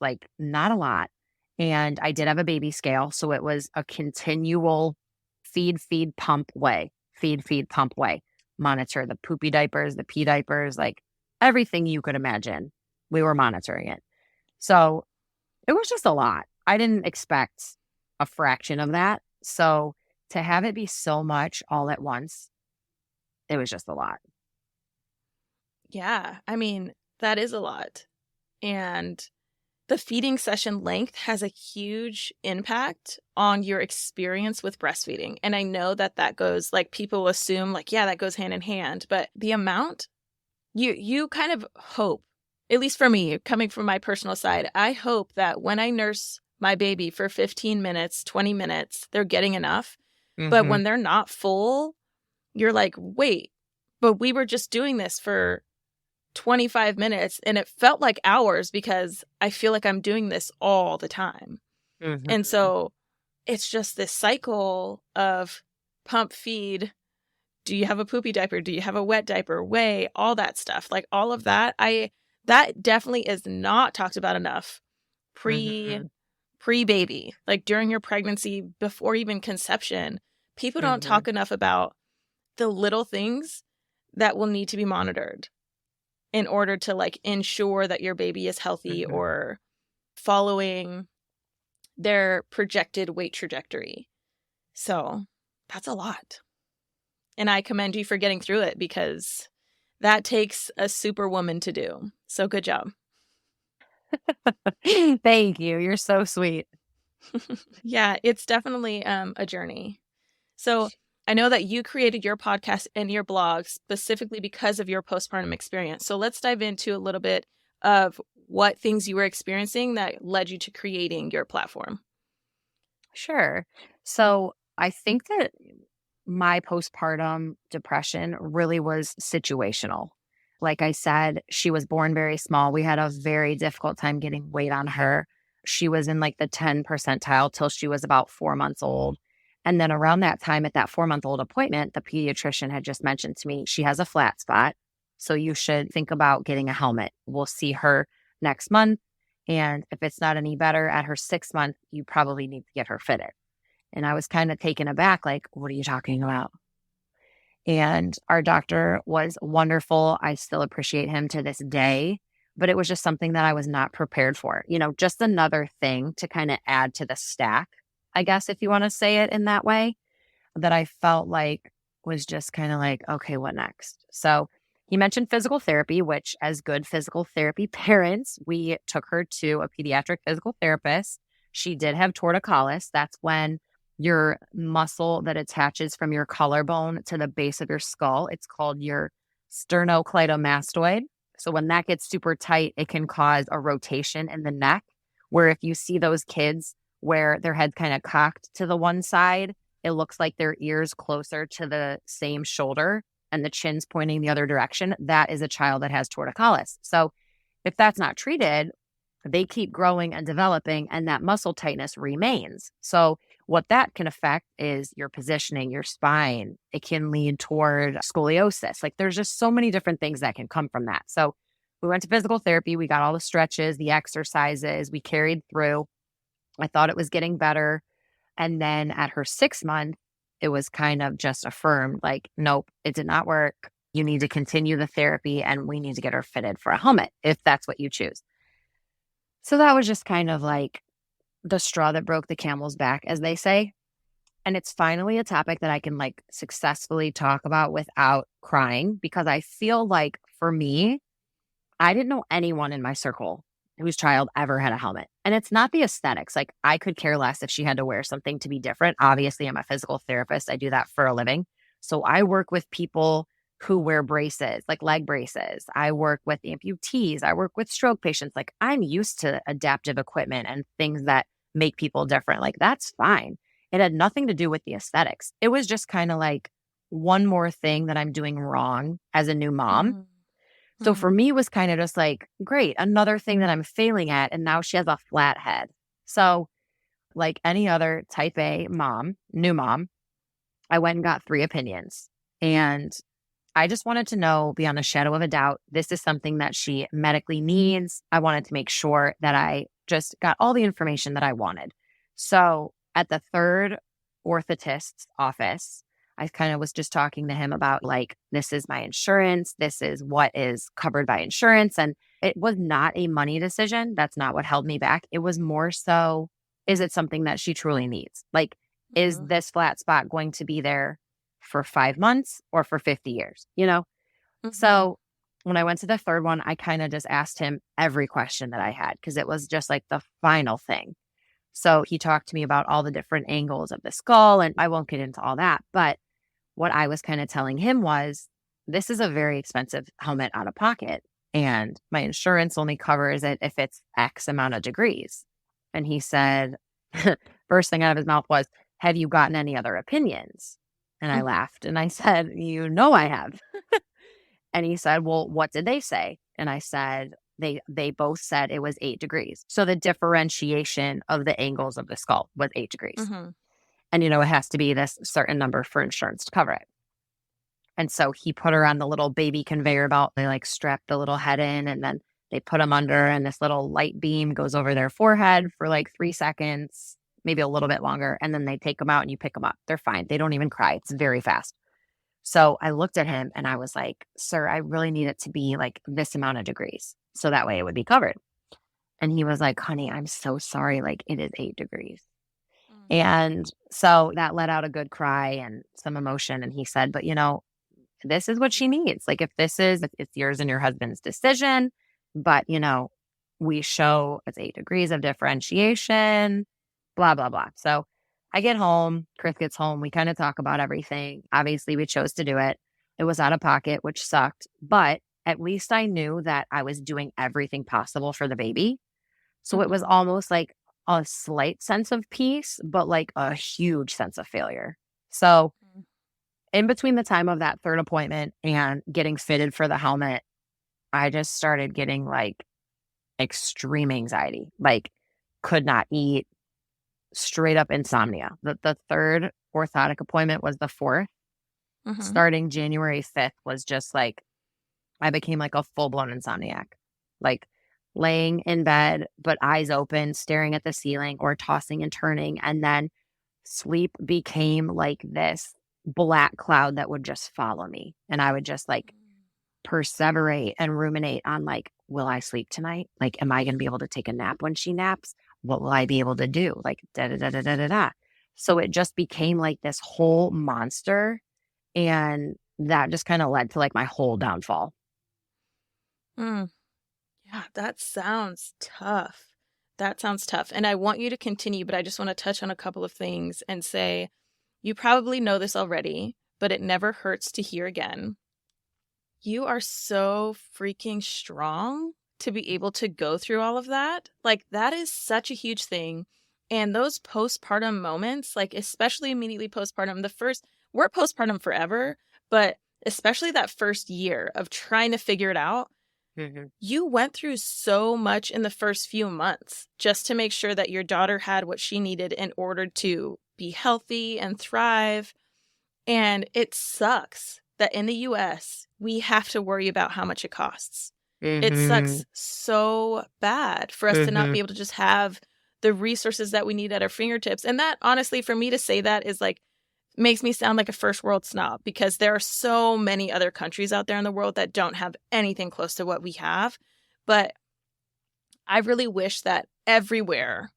like not a lot. And I did have a baby scale. So it was a continual feed, pump way, feed, pump way. Monitor the poopy diapers, the pee diapers, like everything you could imagine. We were monitoring it. So it was just a lot. I didn't expect a fraction of that. So to have it be so much all at once, it was just a lot. Yeah. I mean, that is a lot. And the feeding session length has a huge impact on your experience with breastfeeding. And I know that goes, people assume yeah, that goes hand in hand. But the amount, you kind of hope, at least for me, coming from my personal side, I hope that when I nurse my baby for 15 minutes, 20 minutes, they're getting enough. But when they're not full, you're like, wait, but we were just doing this for 25 minutes and it felt like hours because I feel like I'm doing this all the time. And so it's just this cycle of pump, feed. Do you have a poopy diaper? Do you have a wet diaper? Weigh, all that stuff. All of that. That definitely is not talked about enough pre pre-baby, like during your pregnancy, before even conception, people don't talk enough about the little things that will need to be monitored in order to like ensure that your baby is healthy or following their projected weight trajectory. So that's a lot. And I commend you for getting through it, because that takes a superwoman to do. So good job. Thank you. You're so sweet. Yeah, it's definitely a journey. So I know that you created your podcast and your blog specifically because of your postpartum experience. So let's dive into a little bit of what things you were experiencing that led you to creating your platform. Sure. So I think that my postpartum depression really was situational. Like I said, she was born very small. We had a very difficult time getting weight on her. She was in like the 10 percentile till she was about 4 months old. And then around that time, at that 4-month-old appointment, the pediatrician had just mentioned to me, she has a flat spot. So you should think about getting a helmet. We'll see her next month. And if it's not any better at her 6th month, you probably need to get her fitted. And I was kind of taken aback, like, what are you talking about? And our doctor was wonderful. I still appreciate him to this day, but it was just something that I was not prepared for. You know, just another thing to kind of add to the stack, I guess, if you want to say it in that way, that I felt like was just kind of like, okay, what next? So he mentioned physical therapy, which as good physical therapy parents, we took her to a pediatric physical therapist. She did have torticollis. That's when your muscle that attaches from your collarbone to the base of your skull, it's called your sternocleidomastoid. So when that gets super tight, it can cause a rotation in the neck, where if you see those kids where their head's kind of cocked to the one side, it looks like their ear's closer to the same shoulder and the chin's pointing the other direction. That is a child that has torticollis. So if that's not treated, they keep growing and developing, and that muscle tightness remains. So what that can affect is your positioning, your spine. It can lead toward scoliosis. Like there's just so many different things that can come from that. So we went to physical therapy. We got all the stretches, the exercises. We carried through. I thought it was getting better. And then at her 6th month, it was kind of just affirmed like, nope, it did not work. You need to continue the therapy and we need to get her fitted for a helmet if that's what you choose. So that was just kind of like the straw that broke the camel's back, as they say. And it's finally a topic that I can like successfully talk about without crying, because I feel like for me, I didn't know anyone in my circle whose child ever had a helmet. And it's not the aesthetics. Like I could care less if she had to wear something to be different. Obviously, I'm a physical therapist. I do that for a living. So I work with people who wear braces, like leg braces. I work with amputees. I work with stroke patients. Like I'm used to adaptive equipment and things that make people different. Like that's fine. It had nothing to do with the aesthetics. It was just kind of like one more thing that I'm doing wrong as a new mom. So for me, it was kind of just like, great, another thing that I'm failing at. And now she has a flat head. So like any other type A mom, new mom, I went and got 3 opinions. And I just wanted to know beyond a shadow of a doubt, this is something that she medically needs. I wanted to make sure that I just got all the information that I wanted. So at the 3rd orthotist's office, I kind of was just talking to him about like, this is my insurance. This is what is covered by insurance. And it was not a money decision. That's not what held me back. It was more so, is it something that she truly needs? Like, is this flat spot going to be there for 5 months or for 50 years, you know? So when I went to the 3rd one, I kind of just asked him every question that I had, because it was just like the final thing. So he talked to me about all the different angles of the skull, and I won't get into all that. But what I was kind of telling him was, this is a very expensive helmet out of pocket, and my insurance only covers it if it's X amount of degrees. And he said, first thing out of his mouth was, have you gotten any other opinions? And I laughed and I said, you know, I have. And he said, well, what did they say? And I said, they both said it was 8 degrees. So the differentiation of the angles of the skull was 8 degrees. And, you know, it has to be this certain number for insurance to cover it. And so he put her on the little baby conveyor belt. They like strapped the little head in, and then They put them under and this little light beam goes over their forehead for like 3 seconds, maybe a little bit longer. And then they take them out and you pick them up. They're fine. They don't even cry. It's very fast. So I looked at him and I was like, sir, I really need it to be like this amount of degrees. So that way it would be covered. And he was like, honey, I'm so sorry. Like it is 8 degrees. And so that let out a good cry and some emotion. And he said, but this is what she needs. Like if it's yours and your husband's decision, but we show it's 8 degrees of differentiation, blah, blah, blah. So I get home, Chris gets home. We kind of talk about everything. Obviously we chose to do it. It was out of pocket, which sucked, but at least I knew that I was doing everything possible for the baby. So it was almost like a slight sense of peace, but like a huge sense of failure. So in between the time of that third appointment and getting fitted for the helmet, I just started getting like extreme anxiety, like could not eat, straight up insomnia. The third orthotic appointment was the 4th. Starting January 5th was just like, I became like a full-blown insomniac, like laying in bed, but eyes open, staring at the ceiling or tossing and turning. And then sleep became like this black cloud that would just follow me. And I would just like perseverate and ruminate on like, will I sleep tonight? Like, am I going to be able to take a nap when she naps? What will I be able to do? Like, da da da da da da da. So it just became like this whole monster. And that just kind of led to like my whole downfall. Yeah, that sounds tough. That sounds tough. And I want you to continue, but I just want to touch on a couple of things and say, you probably know this already, but it never hurts to hear again. You are so freaking strong to be able to go through all of that. Like, that is such a huge thing. And those postpartum moments, like especially immediately postpartum, we're postpartum forever, but especially that first year of trying to figure it out, you went through so much in the first few months just to make sure that your daughter had what she needed in order to be healthy and thrive. And it sucks that in the US, we have to worry about how much it costs. It sucks so bad for us to not be able to just have the resources that we need at our fingertips. And that, honestly, for me to say that is like, makes me sound like a first world snob, because there are so many other countries out there in the world that don't have anything close to what we have. But I really wish that everywhere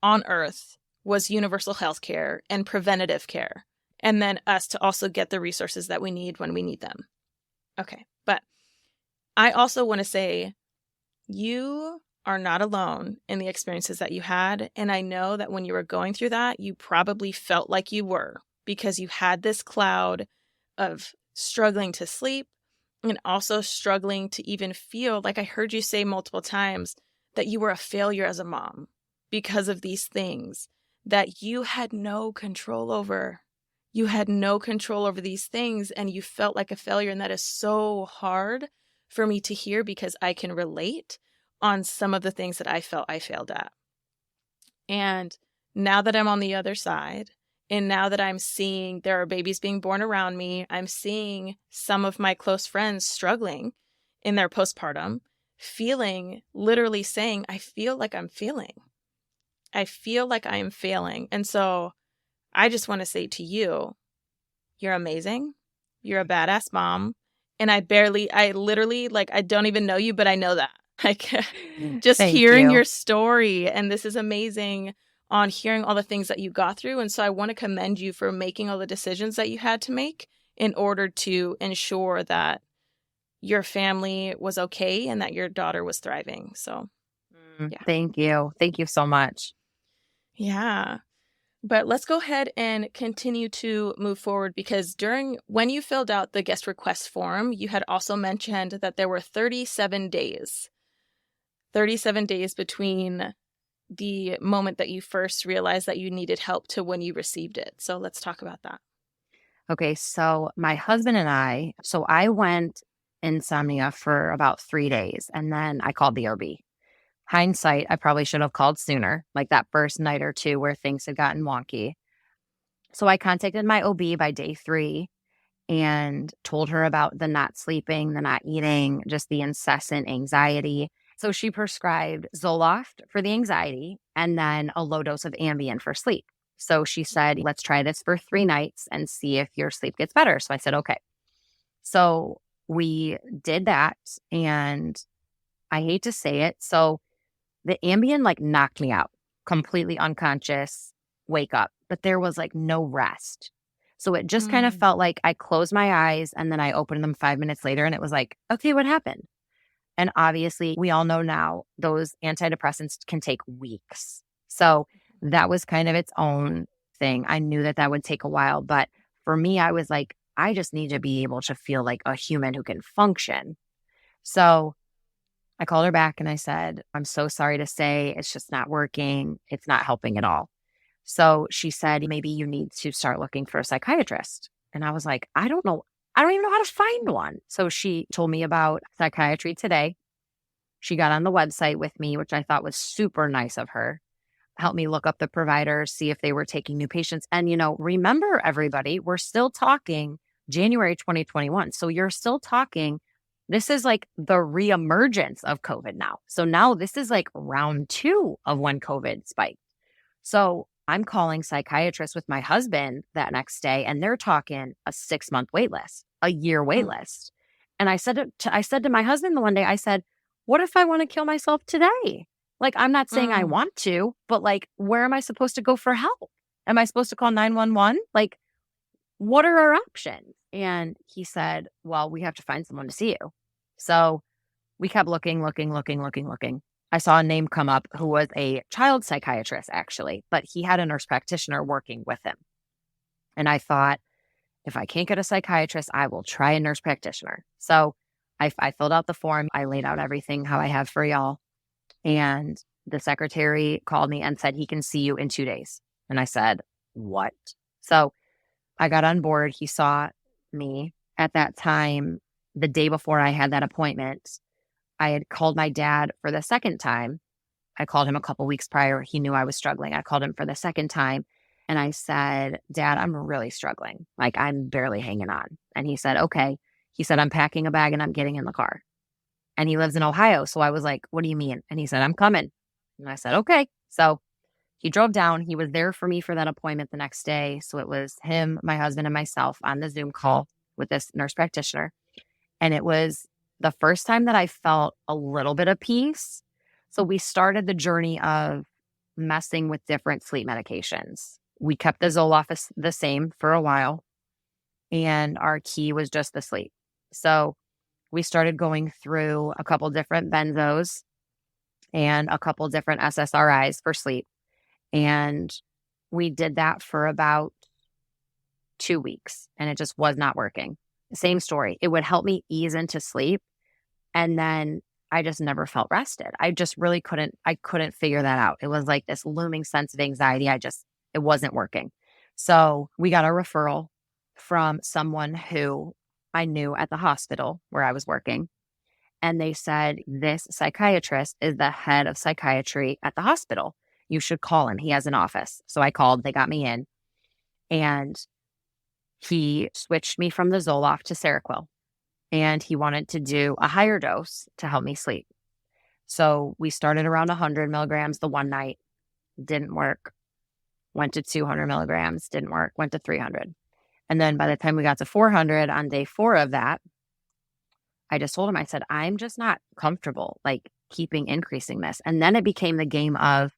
on earth was universal health care and preventative care, and then us to also get the resources that we need when we need them. Okay, but I also want to say you are not alone in the experiences that you had. And I know that when you were going through that, you probably felt like you were, because you had this cloud of struggling to sleep and also struggling to even feel, like I heard you say multiple times, that you were a failure as a mom because of these things that you had no control over. You had no control over these things and you felt like a failure. And that is so hard for me to hear, because I can relate on some of the things that I felt I failed at. And now that I'm on the other side, and now that I'm seeing there are babies being born around me, I'm seeing some of my close friends struggling in their postpartum, literally saying, I feel like I'm failing. I feel like I am failing. And so I just want to say to you, you're amazing. You're a badass mom. And I literally, like, I don't even know you, but I know that. Like, just Thank hearing you. your story, and this is amazing, on hearing all the things that you got through. And so I want to commend you for making all the decisions that you had to make in order to ensure that your family was okay and that your daughter was thriving. So, yeah. Thank you. Thank you so much. Yeah. But let's go ahead and continue to move forward, because when you filled out the guest request form, you had also mentioned that there were 37 days between the moment that you first realized that you needed help to when you received it. So let's talk about that. Okay, so my husband and I went insomnia for about 3 days, and then I called the OB. Hindsight, I probably should have called sooner, like that first night or two where things had gotten wonky. So I contacted my OB by day 3 and told her about the not sleeping, the not eating, just the incessant anxiety. So she prescribed Zoloft for the anxiety and then a low dose of Ambien for sleep. So she said, let's try this for 3 nights and see if your sleep gets better. So I said, okay. So we did that, and I hate to say it. So the Ambien like knocked me out, completely unconscious, wake up, but there was like no rest. So it just kind of felt like I closed my eyes and then I opened them 5 minutes later and it was like, okay, what happened? And obviously we all know now those antidepressants can take weeks. So that was kind of its own thing. I knew that that would take a while, but for me, I was like, I just need to be able to feel like a human who can function. So I called her back and I said, I'm so sorry to say it's just not working. It's not helping at all. So she said, maybe you need to start looking for a psychiatrist. And I was like, I don't know. I don't even know how to find one. So she told me about Psychiatry Today. She got on the website with me, which I thought was super nice of her. Helped me look up the providers, see if they were taking new patients. And, remember everybody, we're still talking January 2021. So you're still talking, this is like the reemergence of COVID now. So now this is like round 2 of when COVID spiked. So I'm calling psychiatrists with my husband that next day, and they're talking a 6-month wait list, a year wait list. And I said to my husband the one day, I said, what if I want to kill myself today? Like, I'm not saying I want to, but like, where am I supposed to go for help? Am I supposed to call 911? Like, what are our options? And he said, well, we have to find someone to see you. So we kept looking. I saw a name come up who was a child psychiatrist, actually, but he had a nurse practitioner working with him. And I thought, if I can't get a psychiatrist, I will try a nurse practitioner. So I filled out the form. I laid out everything how I have for y'all. And the secretary called me and said, he can see you in 2 days. And I said, what? So I got on board. He saw me at that time. The day before I had that appointment, I had called my dad for the second time. I called him a couple weeks prior. He knew I was struggling. I called him for the second time. And I said, Dad, I'm really struggling. Like, I'm barely hanging on. And he said, okay. He said, I'm packing a bag and I'm getting in the car. And he lives in Ohio. So I was like, what do you mean? And he said, I'm coming. And I said, okay. So he drove down. He was there for me for that appointment the next day. So it was him, my husband, and myself on the Zoom call with this nurse practitioner. And it was the first time that I felt a little bit of peace. So we started the journey of messing with different sleep medications. We kept the Zoloft the same for a while, and our key was just the sleep. So we started going through a couple different benzos and a couple different SSRIs for sleep. And we did that for about 2 weeks, and it just was not working. Same story. It would help me ease into sleep. And then I just never felt rested. I just really couldn't figure that out. It was like this looming sense of anxiety. It wasn't working. So we got a referral from someone who I knew at the hospital where I was working. And they said, this psychiatrist is the head of psychiatry at the hospital. You should call him. He has an office. So I called, they got me in, and he switched me from the Zoloft to Seroquel. And he wanted to do a higher dose to help me sleep. So we started around 100 milligrams the one night, didn't work. Went to 200 milligrams, didn't work. Went to 300. And then by the time we got to 400 on day 4 of that, I just told him, I said, I'm just not comfortable like keeping increasing this. And then it became the game of,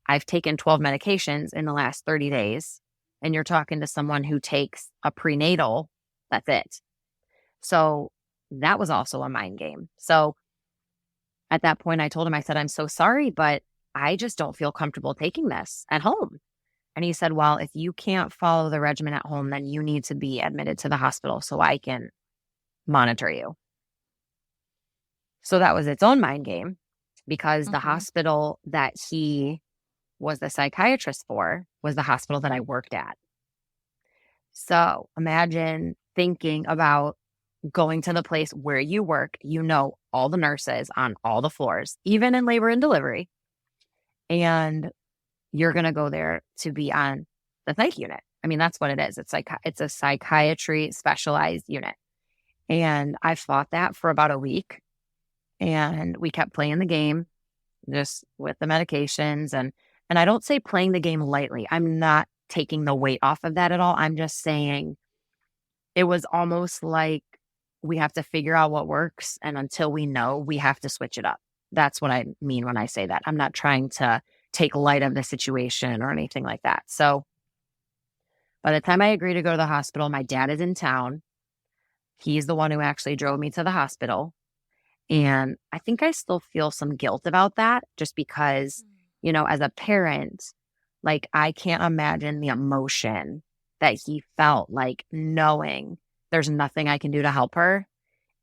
I've taken 12 medications in the last 30 days. And you're talking to someone who takes a prenatal, that's it. So that was also a mind game. So at that point, I told him, I said, I'm so sorry, but I just don't feel comfortable taking this at home. And he said, well, if you can't follow the regimen at home, then you need to be admitted to the hospital so I can monitor you. So that was its own mind game, because the hospital that he was the psychiatrist for was the hospital that I worked at. So imagine thinking about going to the place where you work, all the nurses on all the floors, even in labor and delivery, and you're going to go there to be on the psych unit. I mean, that's what it is. It's like, it's a psychiatry specialized unit. And I fought that for about a week. And we kept playing the game just with the medications. And I don't say playing the game lightly. I'm not taking the weight off of that at all. I'm just saying it was almost like we have to figure out what works. And until we know, we have to switch it up. That's what I mean when I say that. I'm not trying to take light of the situation or anything like that. So by the time I agree to go to the hospital, my dad is in town. He's the one who actually drove me to the hospital. And I think I still feel some guilt about that just because, as a parent, like I can't imagine the emotion that he felt like knowing there's nothing I can do to help her.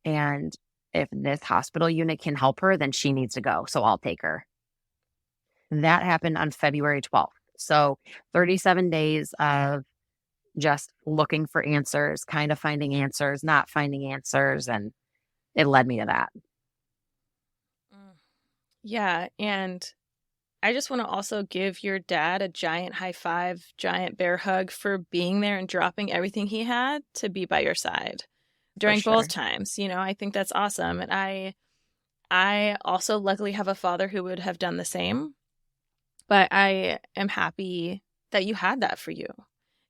And if this hospital unit can help her, then she needs to go. So I'll take her. That happened on February 12th. So 37 days of just looking for answers, kind of finding answers, not finding answers. And it led me to that. Yeah. And I just want to also give your dad a giant high five, giant bear hug for being there and dropping everything he had to be by your side during both times. I think that's awesome. And I also luckily have a father who would have done the same. But I am happy that you had that for you.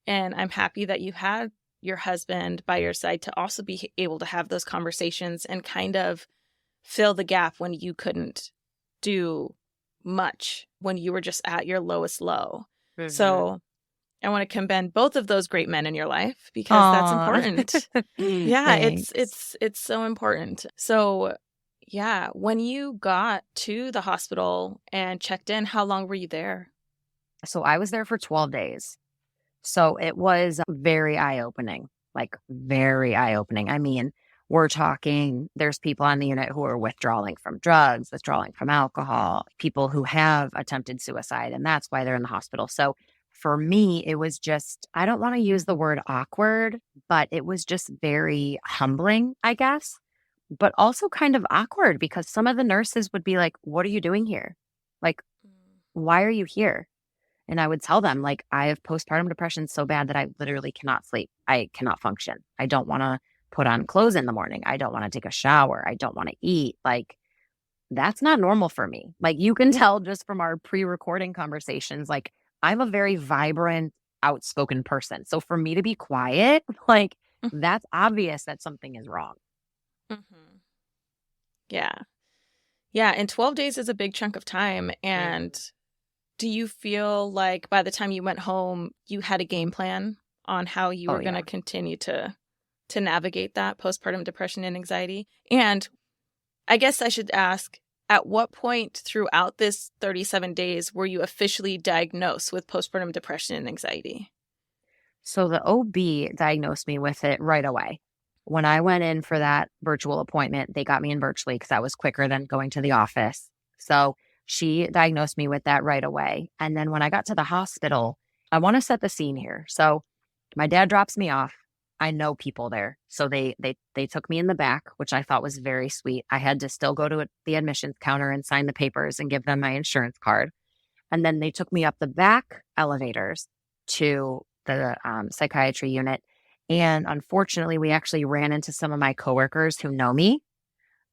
And I'm happy that you had your husband by your side to also be able to have those conversations and kind of fill the gap when you couldn't do much, when you were just at your lowest low. Mm-hmm. So I want to commend both of those great men in your life because that's important. Yeah, it's so important. So yeah, when you got to the hospital and checked in, how long were you there? So I was there for 12 days. So it was very eye-opening, like very eye-opening. I mean, we're talking, there's people on the unit who are withdrawing from drugs, withdrawing from alcohol, people who have attempted suicide, and that's why they're in the hospital. So for me, it was just, I don't want to use the word awkward, but it was just very humbling, I guess, but also kind of awkward because some of the nurses would be like, what are you doing here? Like, why are you here? And I would tell them, like, I have postpartum depression so bad that I literally cannot sleep. I cannot function. I don't want to put on clothes in the morning. I don't want to take a shower. I don't want to eat. Like, that's not normal for me. Like, you can tell just from our pre-recording conversations, like, I'm a very vibrant, outspoken person. So for me to be quiet, like, that's obvious that something is wrong. Mm-hmm. Yeah. Yeah. And 12 days is a big chunk of time. And do you feel like by the time you went home, you had a game plan on how you were going to continue to navigate that postpartum depression and anxiety? And I guess I should ask, at what point throughout this 37 days were you officially diagnosed with postpartum depression and anxiety? So the OB diagnosed me with it right away. When I went in for that virtual appointment, they got me in virtually because that was quicker than going to the office. So she diagnosed me with that right away. And then when I got to the hospital, I want to set the scene here. So my dad drops me off. I know people there. So they took me in the back, which I thought was very sweet. I had to still go to the admissions counter and sign the papers and give them my insurance card. And then they took me up the back elevators to the psychiatry unit. And unfortunately, we actually ran into some of my coworkers who know me.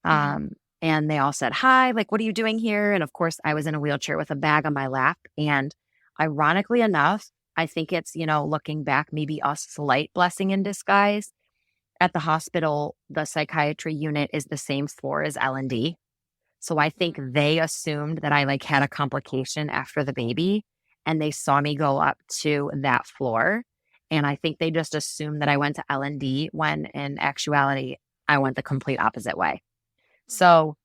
And they all said, hi, like, what are you doing here? And of course, I was in a wheelchair with a bag on my lap. And ironically enough, I think it's, looking back, maybe a slight blessing in disguise. At the hospital, the psychiatry unit is the same floor as L&D. So I think they assumed that I had a complication after the baby and they saw me go up to that floor. And I think they just assumed that I went to L&D when in actuality, I went the complete opposite way. So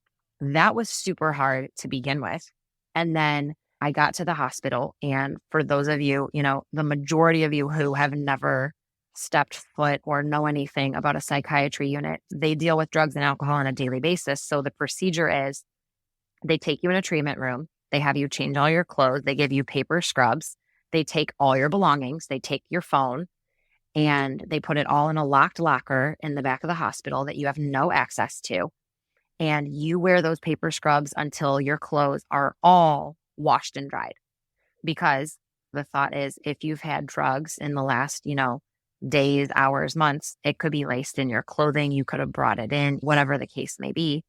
that was super hard to begin with. And then I got to the hospital. And for those of you, the majority of you who have never stepped foot or know anything about a psychiatry unit, they deal with drugs and alcohol on a daily basis. So the procedure is they take you in a treatment room. They have you change all your clothes. They give you paper scrubs. They take all your belongings. They take your phone and they put it all in a locked locker in the back of the hospital that you have no access to. And you wear those paper scrubs until your clothes are all washed and dried. Because the thought is if you've had drugs in the last, days, hours, months, it could be laced in your clothing. You could have brought it in, whatever the case may be.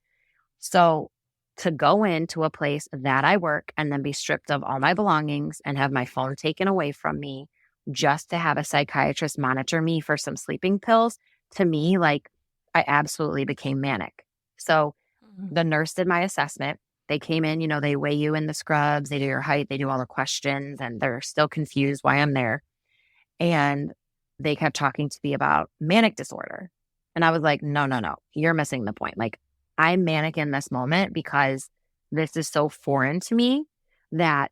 So to go into a place that I work and then be stripped of all my belongings and have my phone taken away from me just to have a psychiatrist monitor me for some sleeping pills, to me, like, I absolutely became manic. So the nurse did my assessment. They came in, they weigh you in the scrubs, they do your height, they do all the questions, and they're still confused why I'm there. And they kept talking to me about manic disorder. And I was like, no, no, no, you're missing the point. Like, I'm manic in this moment because this is so foreign to me that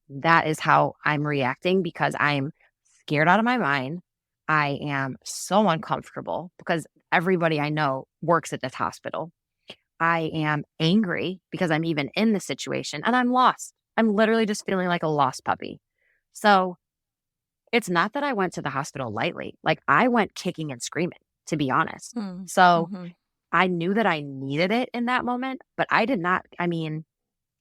that is how I'm reacting, because I'm scared out of my mind. I am so uncomfortable because everybody I know works at this hospital. I am angry because I'm even in the situation, and I'm lost. I'm literally just feeling like a lost puppy. So it's not that I went to the hospital lightly. Like, I went kicking and screaming, to be honest. So I knew that I needed it in that moment, but I did not. I mean,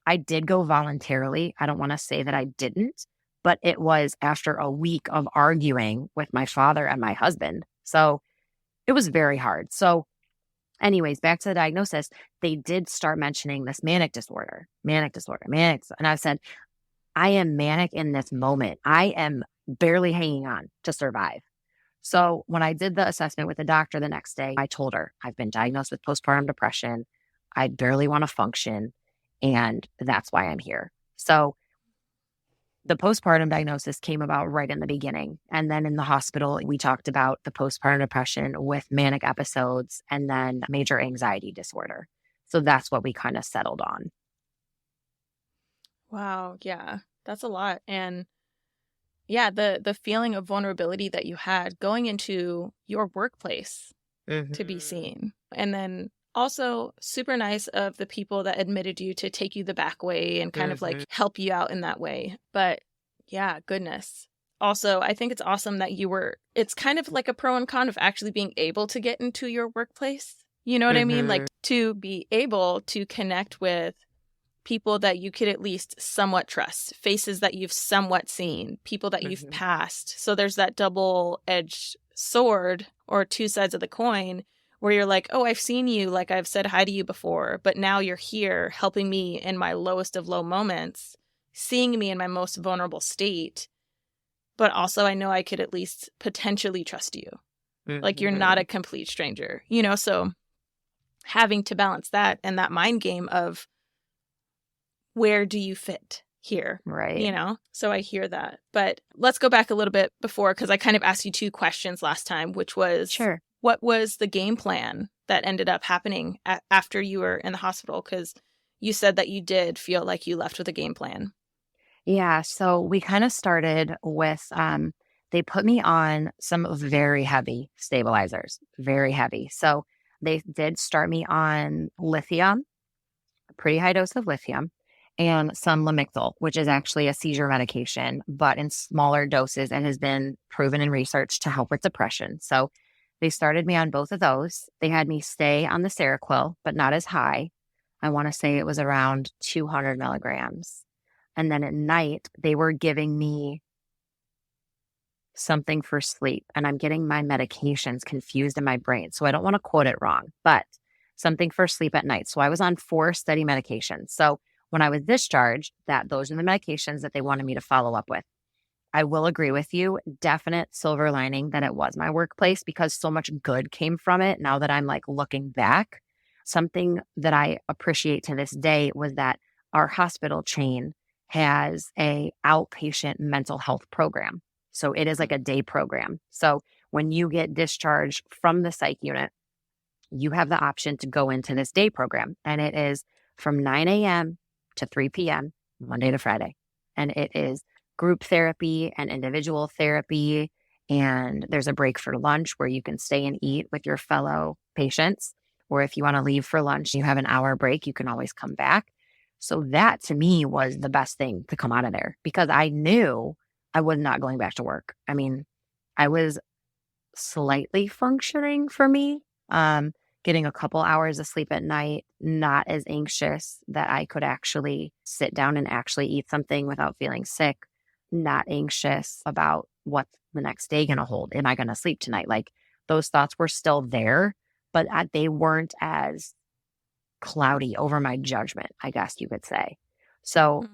I did go voluntarily. I don't want to say that I didn't, but it was after a week of arguing with my father and my husband. So it was very hard. So anyways, back to the diagnosis, they did start mentioning this manic disorder. And I said, I am manic in this moment. I am barely hanging on to survive. So when I did the assessment with the doctor the next day, I told her, I've been diagnosed with postpartum depression. I barely want to function. And that's why I'm here. So the postpartum diagnosis came about right in the beginning. And then in the hospital, we talked about the postpartum depression with manic episodes and then major anxiety disorder. So that's what we kind of settled on. Wow. Yeah, that's a lot. And yeah, the feeling of vulnerability that you had going into your workplace to be seen. And then also super nice of the people that admitted you to take you the back way and kind of like help you out in that way. But yeah, goodness. Also, I think it's awesome that it's kind of like a pro and con of actually being able to get into your workplace. You know what I mean? Like, to be able to connect with people that you could at least somewhat trust, faces that you've somewhat seen, people that you've passed. So there's that double-edged sword, or two sides of the coin, where you're like, oh, I've seen you, like I've said hi to you before, but now you're here helping me in my lowest of low moments, seeing me in my most vulnerable state. But also I know I could at least potentially trust you. Like, you're not a complete stranger, so having to balance that and that mind game of, where do you fit here? Right. So I hear that. But let's go back a little bit before, because I kind of asked you two questions last time, which was, sure, what was the game plan that ended up happening after you were in the hospital? Because you said that you did feel like you left with a game plan. Yeah. So we kind of started with, they put me on some very heavy stabilizers, very heavy. So they did start me on lithium, a pretty high dose of lithium, and some Lamictal, which is actually a seizure medication, but in smaller doses and has been proven in research to help with depression. So they started me on both of those. They had me stay on the Seroquel, but not as high. I want to say it was around 200 milligrams. And then at night, they were giving me something for sleep. And I'm getting my medications confused in my brain, so I don't want to quote it wrong, but something for sleep at night. So I was on 4 steady medications. So when I was discharged, those are the medications that they wanted me to follow up with. I will agree with you, definite silver lining that it was my workplace, because so much good came from it. Now that I'm like looking back, something that I appreciate to this day was that our hospital chain has a outpatient mental health program. So it is like a day program. So when you get discharged from the psych unit, you have the option to go into this day program. And it is from 9 a.m. to 3 p.m., Monday to Friday. And it is group therapy and individual therapy. And there's a break for lunch where you can stay and eat with your fellow patients. Or if you want to leave for lunch, you have an hour break, you can always come back. So that to me was the best thing to come out of there, because I knew I was not going back to work. I mean, I was slightly functioning for me, getting a couple hours of sleep at night, not as anxious that I could actually sit down and actually eat something without feeling sick, not anxious about what's the next day going to hold. Am I going to sleep tonight? Like, those thoughts were still there, but they weren't as cloudy over my judgment, I guess you could say. So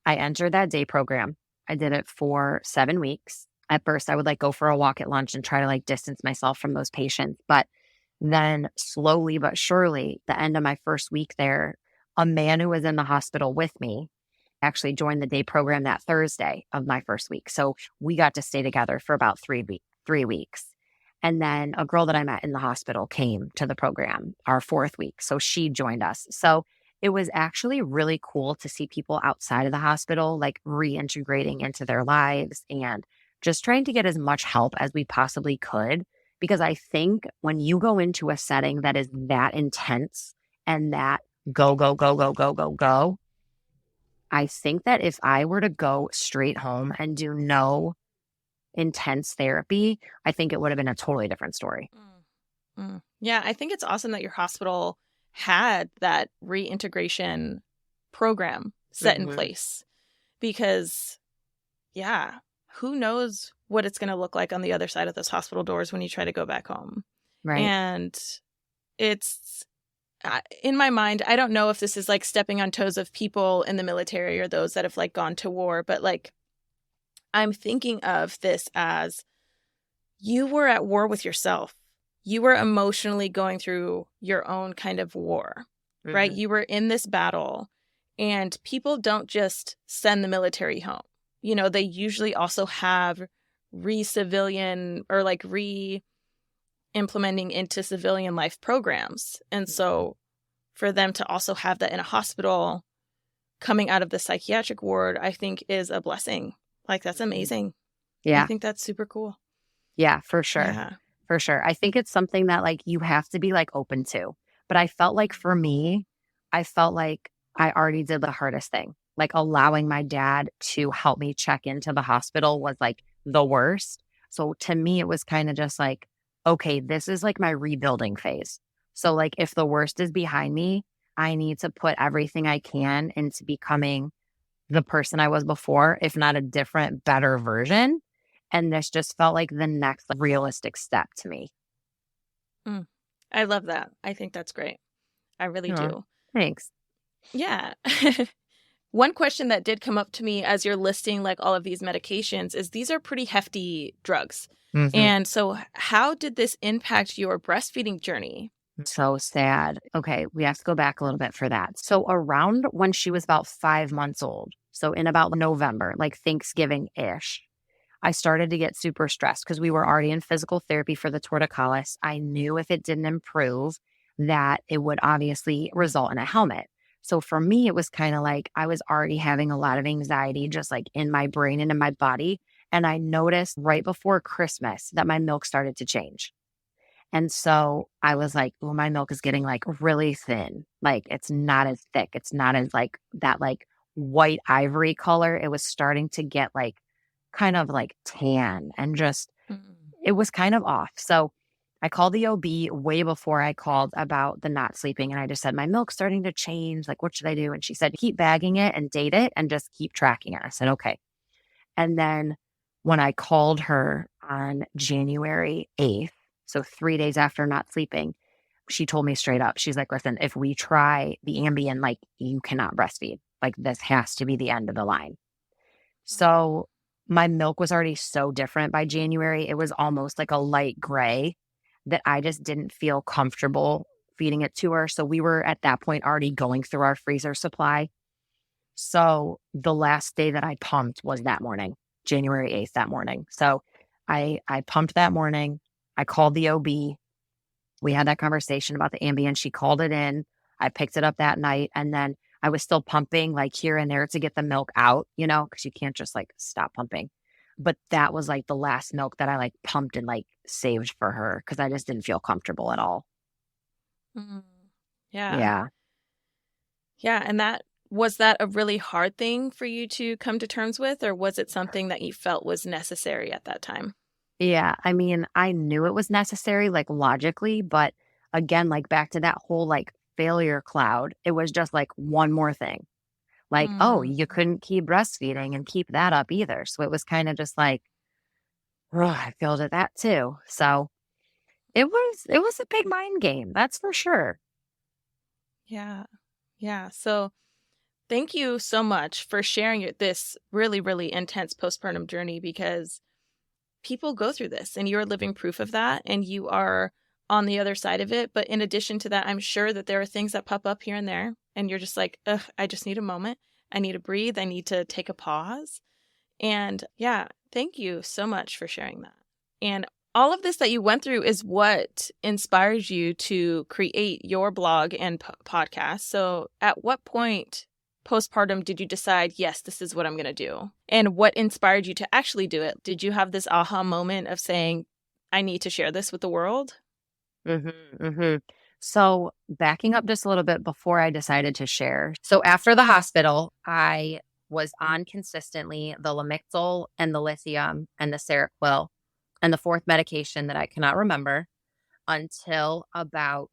I entered that day program. I did it for 7 weeks. At first, I would like go for a walk at lunch and try to like distance myself from those patients. But then slowly but surely, the end of my first week there, a man who was in the hospital with me actually joined the day program that Thursday of my first week. So we got to stay together for about 3 weeks. And then a girl that I met in the hospital came to the program our 4th week. So she joined us. So it was actually really cool to see people outside of the hospital, like reintegrating into their lives and just trying to get as much help as we possibly could. Because I think when you go into a setting that is that intense and that go, go, go, go, go, go, go, I think that if I were to go straight home and do no intense therapy, I think it would have been a totally different story. Yeah, I think it's awesome that your hospital had that reintegration program set in place because, yeah, who knows what it's going to look like on the other side of those hospital doors when you try to go back home. Right. And it's, in my mind, I don't know if this is like stepping on toes of people in the military or those that have like gone to war, but like I'm thinking of this as you were at war with yourself. You were emotionally going through your own kind of war, right? You were in this battle, and people don't just send the military home. You know, they usually also have re-civilian or like re-implementing into civilian life programs. And so for them to also have that in a hospital coming out of the psychiatric ward, I think is a blessing. Like, that's amazing. Yeah. I think that's super cool. Yeah, for sure. Yeah. For sure. I think it's something that like you have to be like open to. But I felt like for me, I felt like I already did the hardest thing. Like allowing my dad to help me check into the hospital was like the worst. So to me, it was kind of just like, okay, this is like my rebuilding phase. So like if the worst is behind me, I need to put everything I can into becoming the person I was before, if not a different, better version. And this just felt like the next realistic step to me. I love that. I think that's great. I really do. Thanks. Yeah. One question that did come up to me as you're listing like all of these medications is these are pretty hefty drugs. And so how did this impact your breastfeeding journey? So sad. Okay, we have to go back a little bit for that. So around when she was about 5 months old, so in about November, like Thanksgiving-ish, I started to get super stressed because we were already in physical therapy for the torticollis. I knew if it didn't improve that it would obviously result in a helmet. So for me, it was kind of like I was already having a lot of anxiety just like in my brain and in my body. And I noticed right before Christmas that my milk started to change. And so I was like, oh, my milk is getting like really thin. Like it's not as thick. It's not as like that like white ivory color. It was starting to get like kind of like tan and just, it was kind of off. So I called the OB way before I called about the not sleeping. And I just said, my milk's starting to change. Like, what should I do? And she said, keep bagging it and date it and just keep tracking it. I said, okay. And then when I called her on January 8th, so 3 days after not sleeping, she told me straight up, she's like, listen, if we try the Ambien, like you cannot breastfeed. Like this has to be the end of the line. So my milk was already so different by January. It was almost like a light gray that I just didn't feel comfortable feeding it to her. So we were at that point already going through our freezer supply. So the last day that I pumped was that morning, January 8th, that morning. So I pumped that morning. I called the OB. We had that conversation about the Ambien. She called it in. I picked it up that night. And then I was still pumping like here and there to get the milk out, you know, because you can't just like stop pumping. But that was like the last milk that I like pumped and like saved for her because I just didn't feel comfortable at all. Yeah. Yeah. And was that a really hard thing for you to come to terms with, or was it something that you felt was necessary at that time? Yeah. I mean, I knew it was necessary, like logically, but again, like back to that whole like failure cloud, it was just like one more thing. Like, oh, you couldn't keep breastfeeding and keep that up either. So it was kind of just like, oh, I failed at that too. So it was a big mind game. That's for sure. Yeah. Yeah. So thank you so much for sharing this really, really intense postpartum journey, because people go through this and you're living proof of that and you are on the other side of it. But in addition to that, I'm sure that there are things that pop up here and there and you're just like, ugh, I just need a moment. I need to breathe. I need to take a pause. And yeah, thank you so much for sharing that. And all of this that you went through is what inspires you to create your blog and podcast. So at what point postpartum did you decide, yes, this is what I'm going to do? And what inspired you to actually do it? Did you have this aha moment of saying, I need to share this with the world? So backing up just a little bit before I decided to share. So after the hospital, I was on consistently the Lamictal and the lithium and the Seroquel and the fourth medication that I cannot remember until about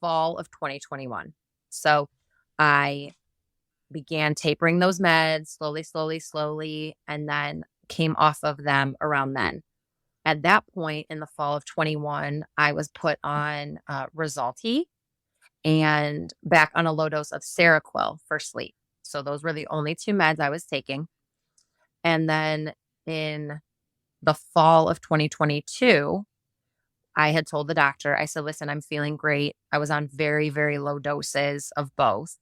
fall of 2021. So I began tapering those meds slowly, and then came off of them around then. At that point in the fall of 21, I was put on Resulti and back on a low dose of Seroquel for sleep. So those were the only two meds I was taking. And then in the fall of 2022, I had told the doctor, I said, listen, I'm feeling great. I was on very, very low doses of both.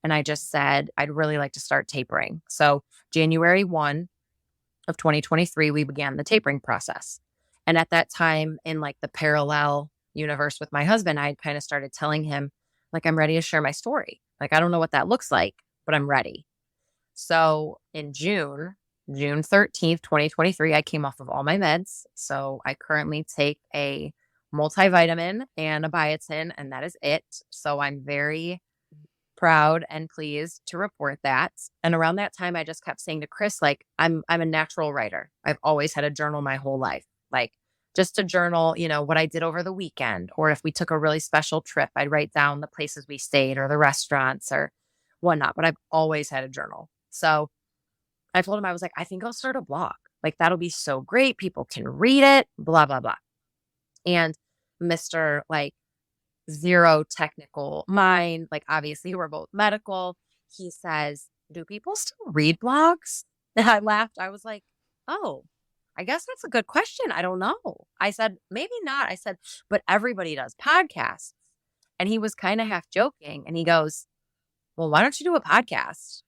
And I just said, I'd really like to start tapering. So January 1 of 2023, we began the tapering process. And at that time, in like the parallel universe with my husband, I had kind of started telling him, like, I'm ready to share my story. Like, I don't know what that looks like, but I'm ready. So in June 13th, 2023, I came off of all my meds. So I currently take a multivitamin and a biotin, and that is it. So I'm very proud and pleased to report that. And around that time, I just kept saying to Chris, like, I'm a natural writer. I've always had a journal my whole life. Like, just to journal, what I did over the weekend, or if we took a really special trip, I'd write down the places we stayed or the restaurants or whatnot. But I've always had a journal. So I told him, I was like, I think I'll start a blog. Like, that'll be so great. People can read it, blah, blah, blah. And Mr. like zero technical mind, like obviously we're both medical. He says, do people still read blogs? And I laughed. I was like, oh, I guess that's a good question. I don't know. I said, maybe not. I said, but everybody does podcasts. And he was kind of half joking. And he goes, well, why don't you do a podcast?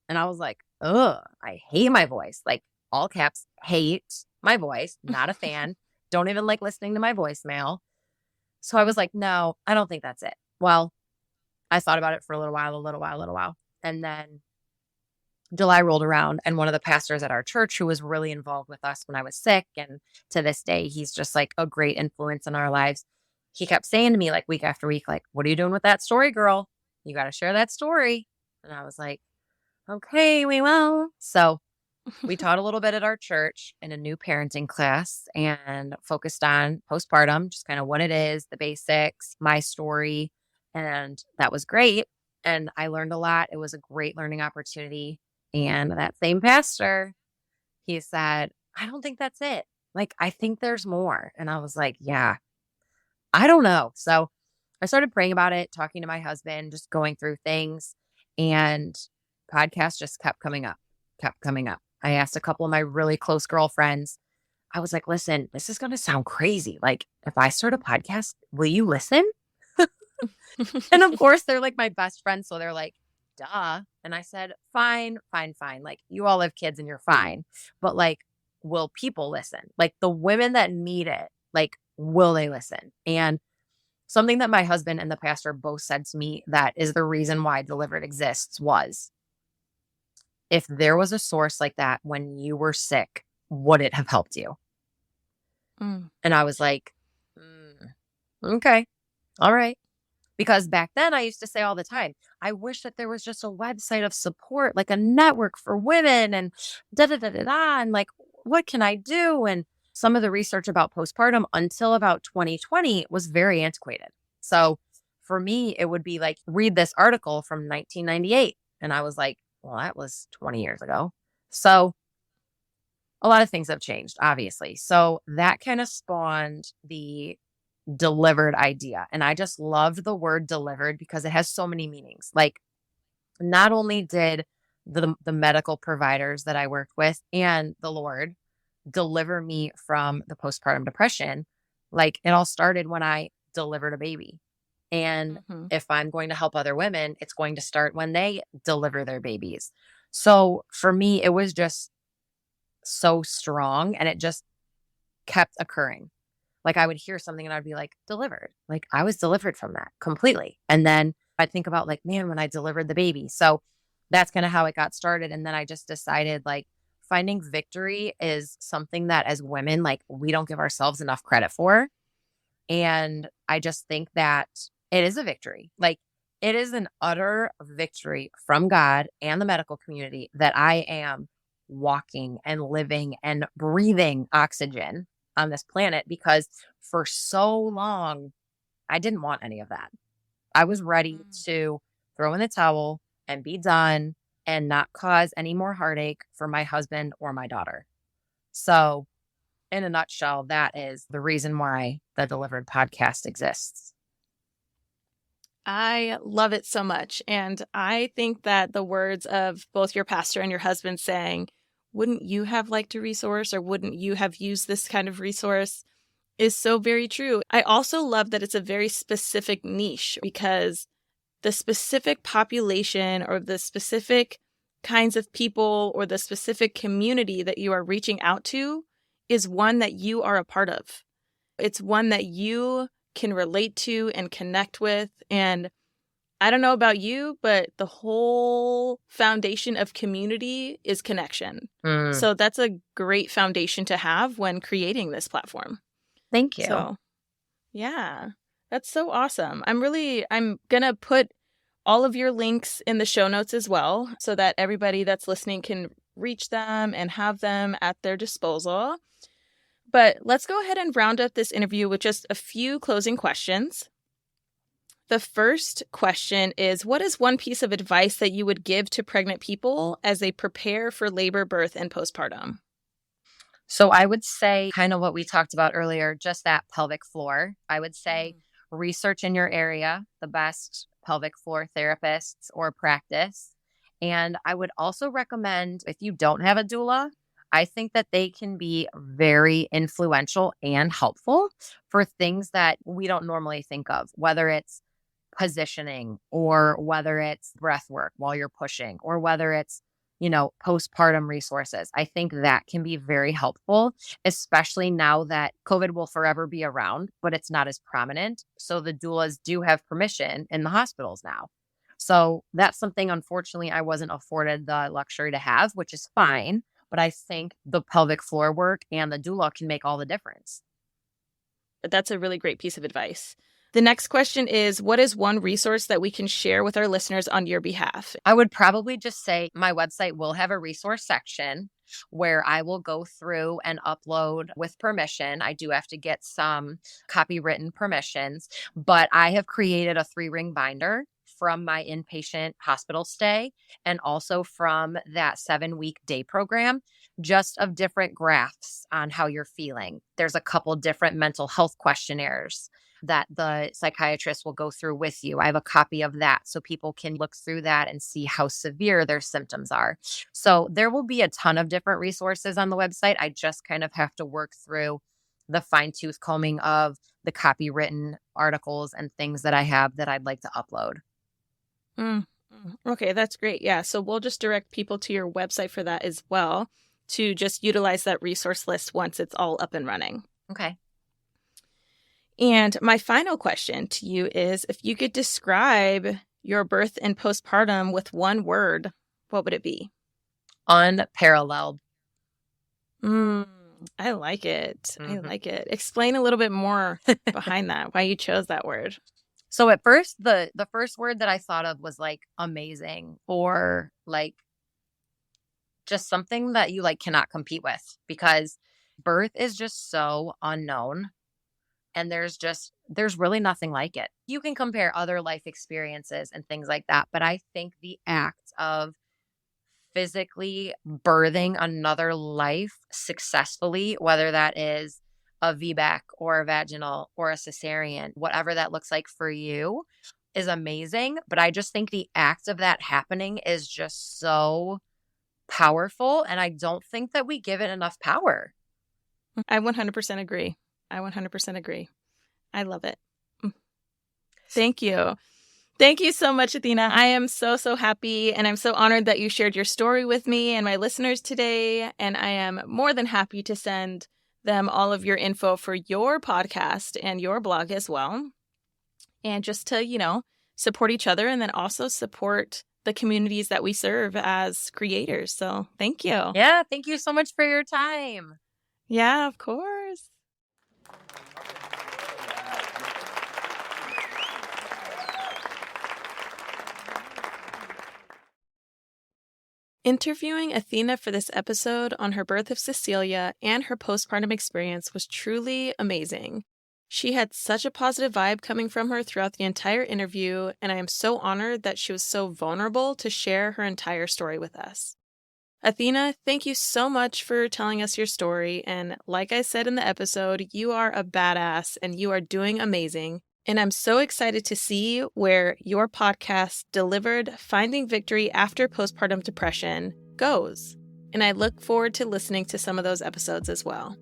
And I was like, ugh, I hate my voice. Like, all caps, hate my voice. Not a fan. Don't even like listening to my voicemail. So I was like, no, I don't think that's it. Well, I thought about it for a little while. And then July rolled around, and one of the pastors at our church, who was really involved with us when I was sick, and to this day, he's just like a great influence in our lives. He kept saying to me, like, week after week, like, what are you doing with that story, girl? You got to share that story. And I was like, okay, we will. So we taught a little bit at our church in a new parenting class and focused on postpartum, just kind of what it is, the basics, my story. And that was great. And I learned a lot. It was a great learning opportunity. And that same pastor, he said, I don't think that's it. Like, I think there's more. And I was like, yeah, I don't know. So I started praying about it, talking to my husband, just going through things. And podcasts just kept coming up. I asked a couple of my really close girlfriends. I was like, listen, this is going to sound crazy. Like, if I start a podcast, will you listen? And of course, they're like my best friends. So they're like, duh. And I said, fine. Like, you all have kids and you're fine. But like, will people listen? Like, the women that need it, like, will they listen? And something that my husband and the pastor both said to me that is the reason why Delivered exists was, if there was a source like that when you were sick, would it have helped you? And I was like, okay, all right. Because back then I used to say all the time, I wish that there was just a website of support, like a network for women and and like, what can I do? And some of the research about postpartum until about 2020 was very antiquated. So for me, it would be like, read this article from 1998. And I was like, well, that was 20 years ago. So a lot of things have changed, obviously. So that kind of spawned the delivered idea. And I just loved the word delivered because it has so many meanings. Like, not only did the medical providers that I worked with and the Lord deliver me from the postpartum depression, like it all started when I delivered a baby. And Mm-hmm. if I'm going to help other women, it's going to start when they deliver their babies. So for me, it was just so strong and it just kept occurring. Like I would hear something and I'd be like, delivered. Like I was delivered from that completely. And then I'd think about like, man, when I delivered the baby. So that's kind of how it got started. And then I just decided like finding victory is something that as women, like we don't give ourselves enough credit for. And I just think that it is a victory. Like it is an utter victory from God and the medical community that I am walking and living and breathing oxygen on this planet because for so long, I didn't want any of that. I was ready to throw in the towel and be done and not cause any more heartache for my husband or my daughter. So, in a nutshell, that is the reason why the Delivered podcast exists. I love it so much. And I think that the words of both your pastor and your husband saying, wouldn't you have liked a resource or wouldn't you have used this kind of resource is so very true. I also love that it's a very specific niche because the specific population or the specific kinds of people or the specific community that you are reaching out to is one that you are a part of. It's one that you can relate to and connect with. And I don't know about you, but the whole foundation of community is connection. So that's a great foundation to have when creating this platform. Thank you. So, yeah, that's so awesome. I'm going to put all of your links in the show notes as well so that everybody that's listening can reach them and have them at their disposal. But let's go ahead and round up this interview with just a few closing questions. The first question is, what is one piece of advice that you would give to pregnant people as they prepare for labor, birth, and postpartum? So I would say kind of what we talked about earlier, just that pelvic floor. I would say research in your area, the best pelvic floor therapists or practice. And I would also recommend if you don't have a doula, I think that they can be very influential and helpful for things that we don't normally think of, whether it's positioning or whether it's breath work while you're pushing or whether it's postpartum resources. I think that can be very helpful, especially now that COVID will forever be around, but it's not as prominent. So the doulas do have permission in the hospitals now. So that's something, unfortunately, I wasn't afforded the luxury to have, which is fine. But I think the pelvic floor work and the doula can make all the difference. That's a really great piece of advice. The next question is, what is one resource that we can share with our listeners on your behalf? I would probably just say my website will have a resource section where I will go through and upload with permission. I do have to get some copywritten permissions, but I have created a 3-ring binder from my inpatient hospital stay and also from that 7-week day program, just of different graphs on how you're feeling. There's a couple different mental health questionnaires that the psychiatrist will go through with you. I have a copy of that so people can look through that and see how severe their symptoms are. So there will be a ton of different resources on the website. I just kind of have to work through the fine-tooth combing of the copywritten articles and things that I have that I'd like to upload. Okay, that's great. Yeah, so we'll just direct people to your website for that as well, to just utilize that resource list once it's all up and running. Okay. And my final question to you is, if you could describe your birth and postpartum with one word, what would it be? Unparalleled. I like it. I like it. Explain a little bit more behind that, why you chose that word. So at first, the first word that I thought of was like amazing, or like just something that you like cannot compete with, because birth is just so unknown. And there's really nothing like it. You can compare other life experiences and things like that. But I think the act of physically birthing another life successfully, whether that is a VBAC or a vaginal or a cesarean, whatever that looks like for you is amazing. But I just think the act of that happening is just so powerful. And I don't think that we give it enough power. I 100% agree. I 100% agree. I love it. Thank you. Thank you so much, Athena. I am so, so happy, and I'm so honored that you shared your story with me and my listeners today, and I am more than happy to send them all of your info for your podcast and your blog as well, and just to, support each other and then also support the communities that we serve as creators. So thank you. Yeah, thank you so much for your time. Yeah, of course. Interviewing Athena for this episode on her birth of Cecilia and her postpartum experience was truly amazing. She had such a positive vibe coming from her throughout the entire interview, and I am so honored that she was so vulnerable to share her entire story with us. Athena, thank you so much for telling us your story, and like I said in the episode, you are a badass and you are doing amazing. And I'm so excited to see where your podcast, Delivered, Finding Victory After Postpartum Depression, goes. And I look forward to listening to some of those episodes as well.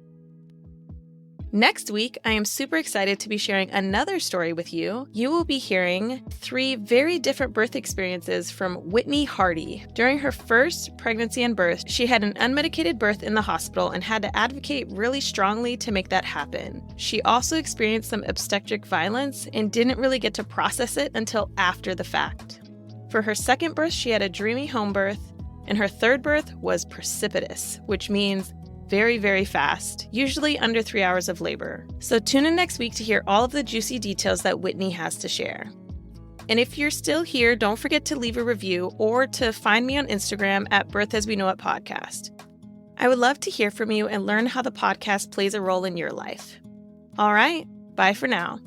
Next week, I am super excited to be sharing another story with you. You will be hearing 3 very different birth experiences from Whitney Hardy. During her first pregnancy and birth, she had an unmedicated birth in the hospital and had to advocate really strongly to make that happen. She also experienced some obstetric violence and didn't really get to process it until after the fact. For her second birth, she had a dreamy home birth, and her third birth was precipitous, which means very, very fast, usually under 3 hours of labor. So tune in next week to hear all of the juicy details that Whitney has to share. And if you're still here, don't forget to leave a review or to find me on Instagram at Birth As We Know It Podcast. I would love to hear from you and learn how the podcast plays a role in your life. All right, bye for now.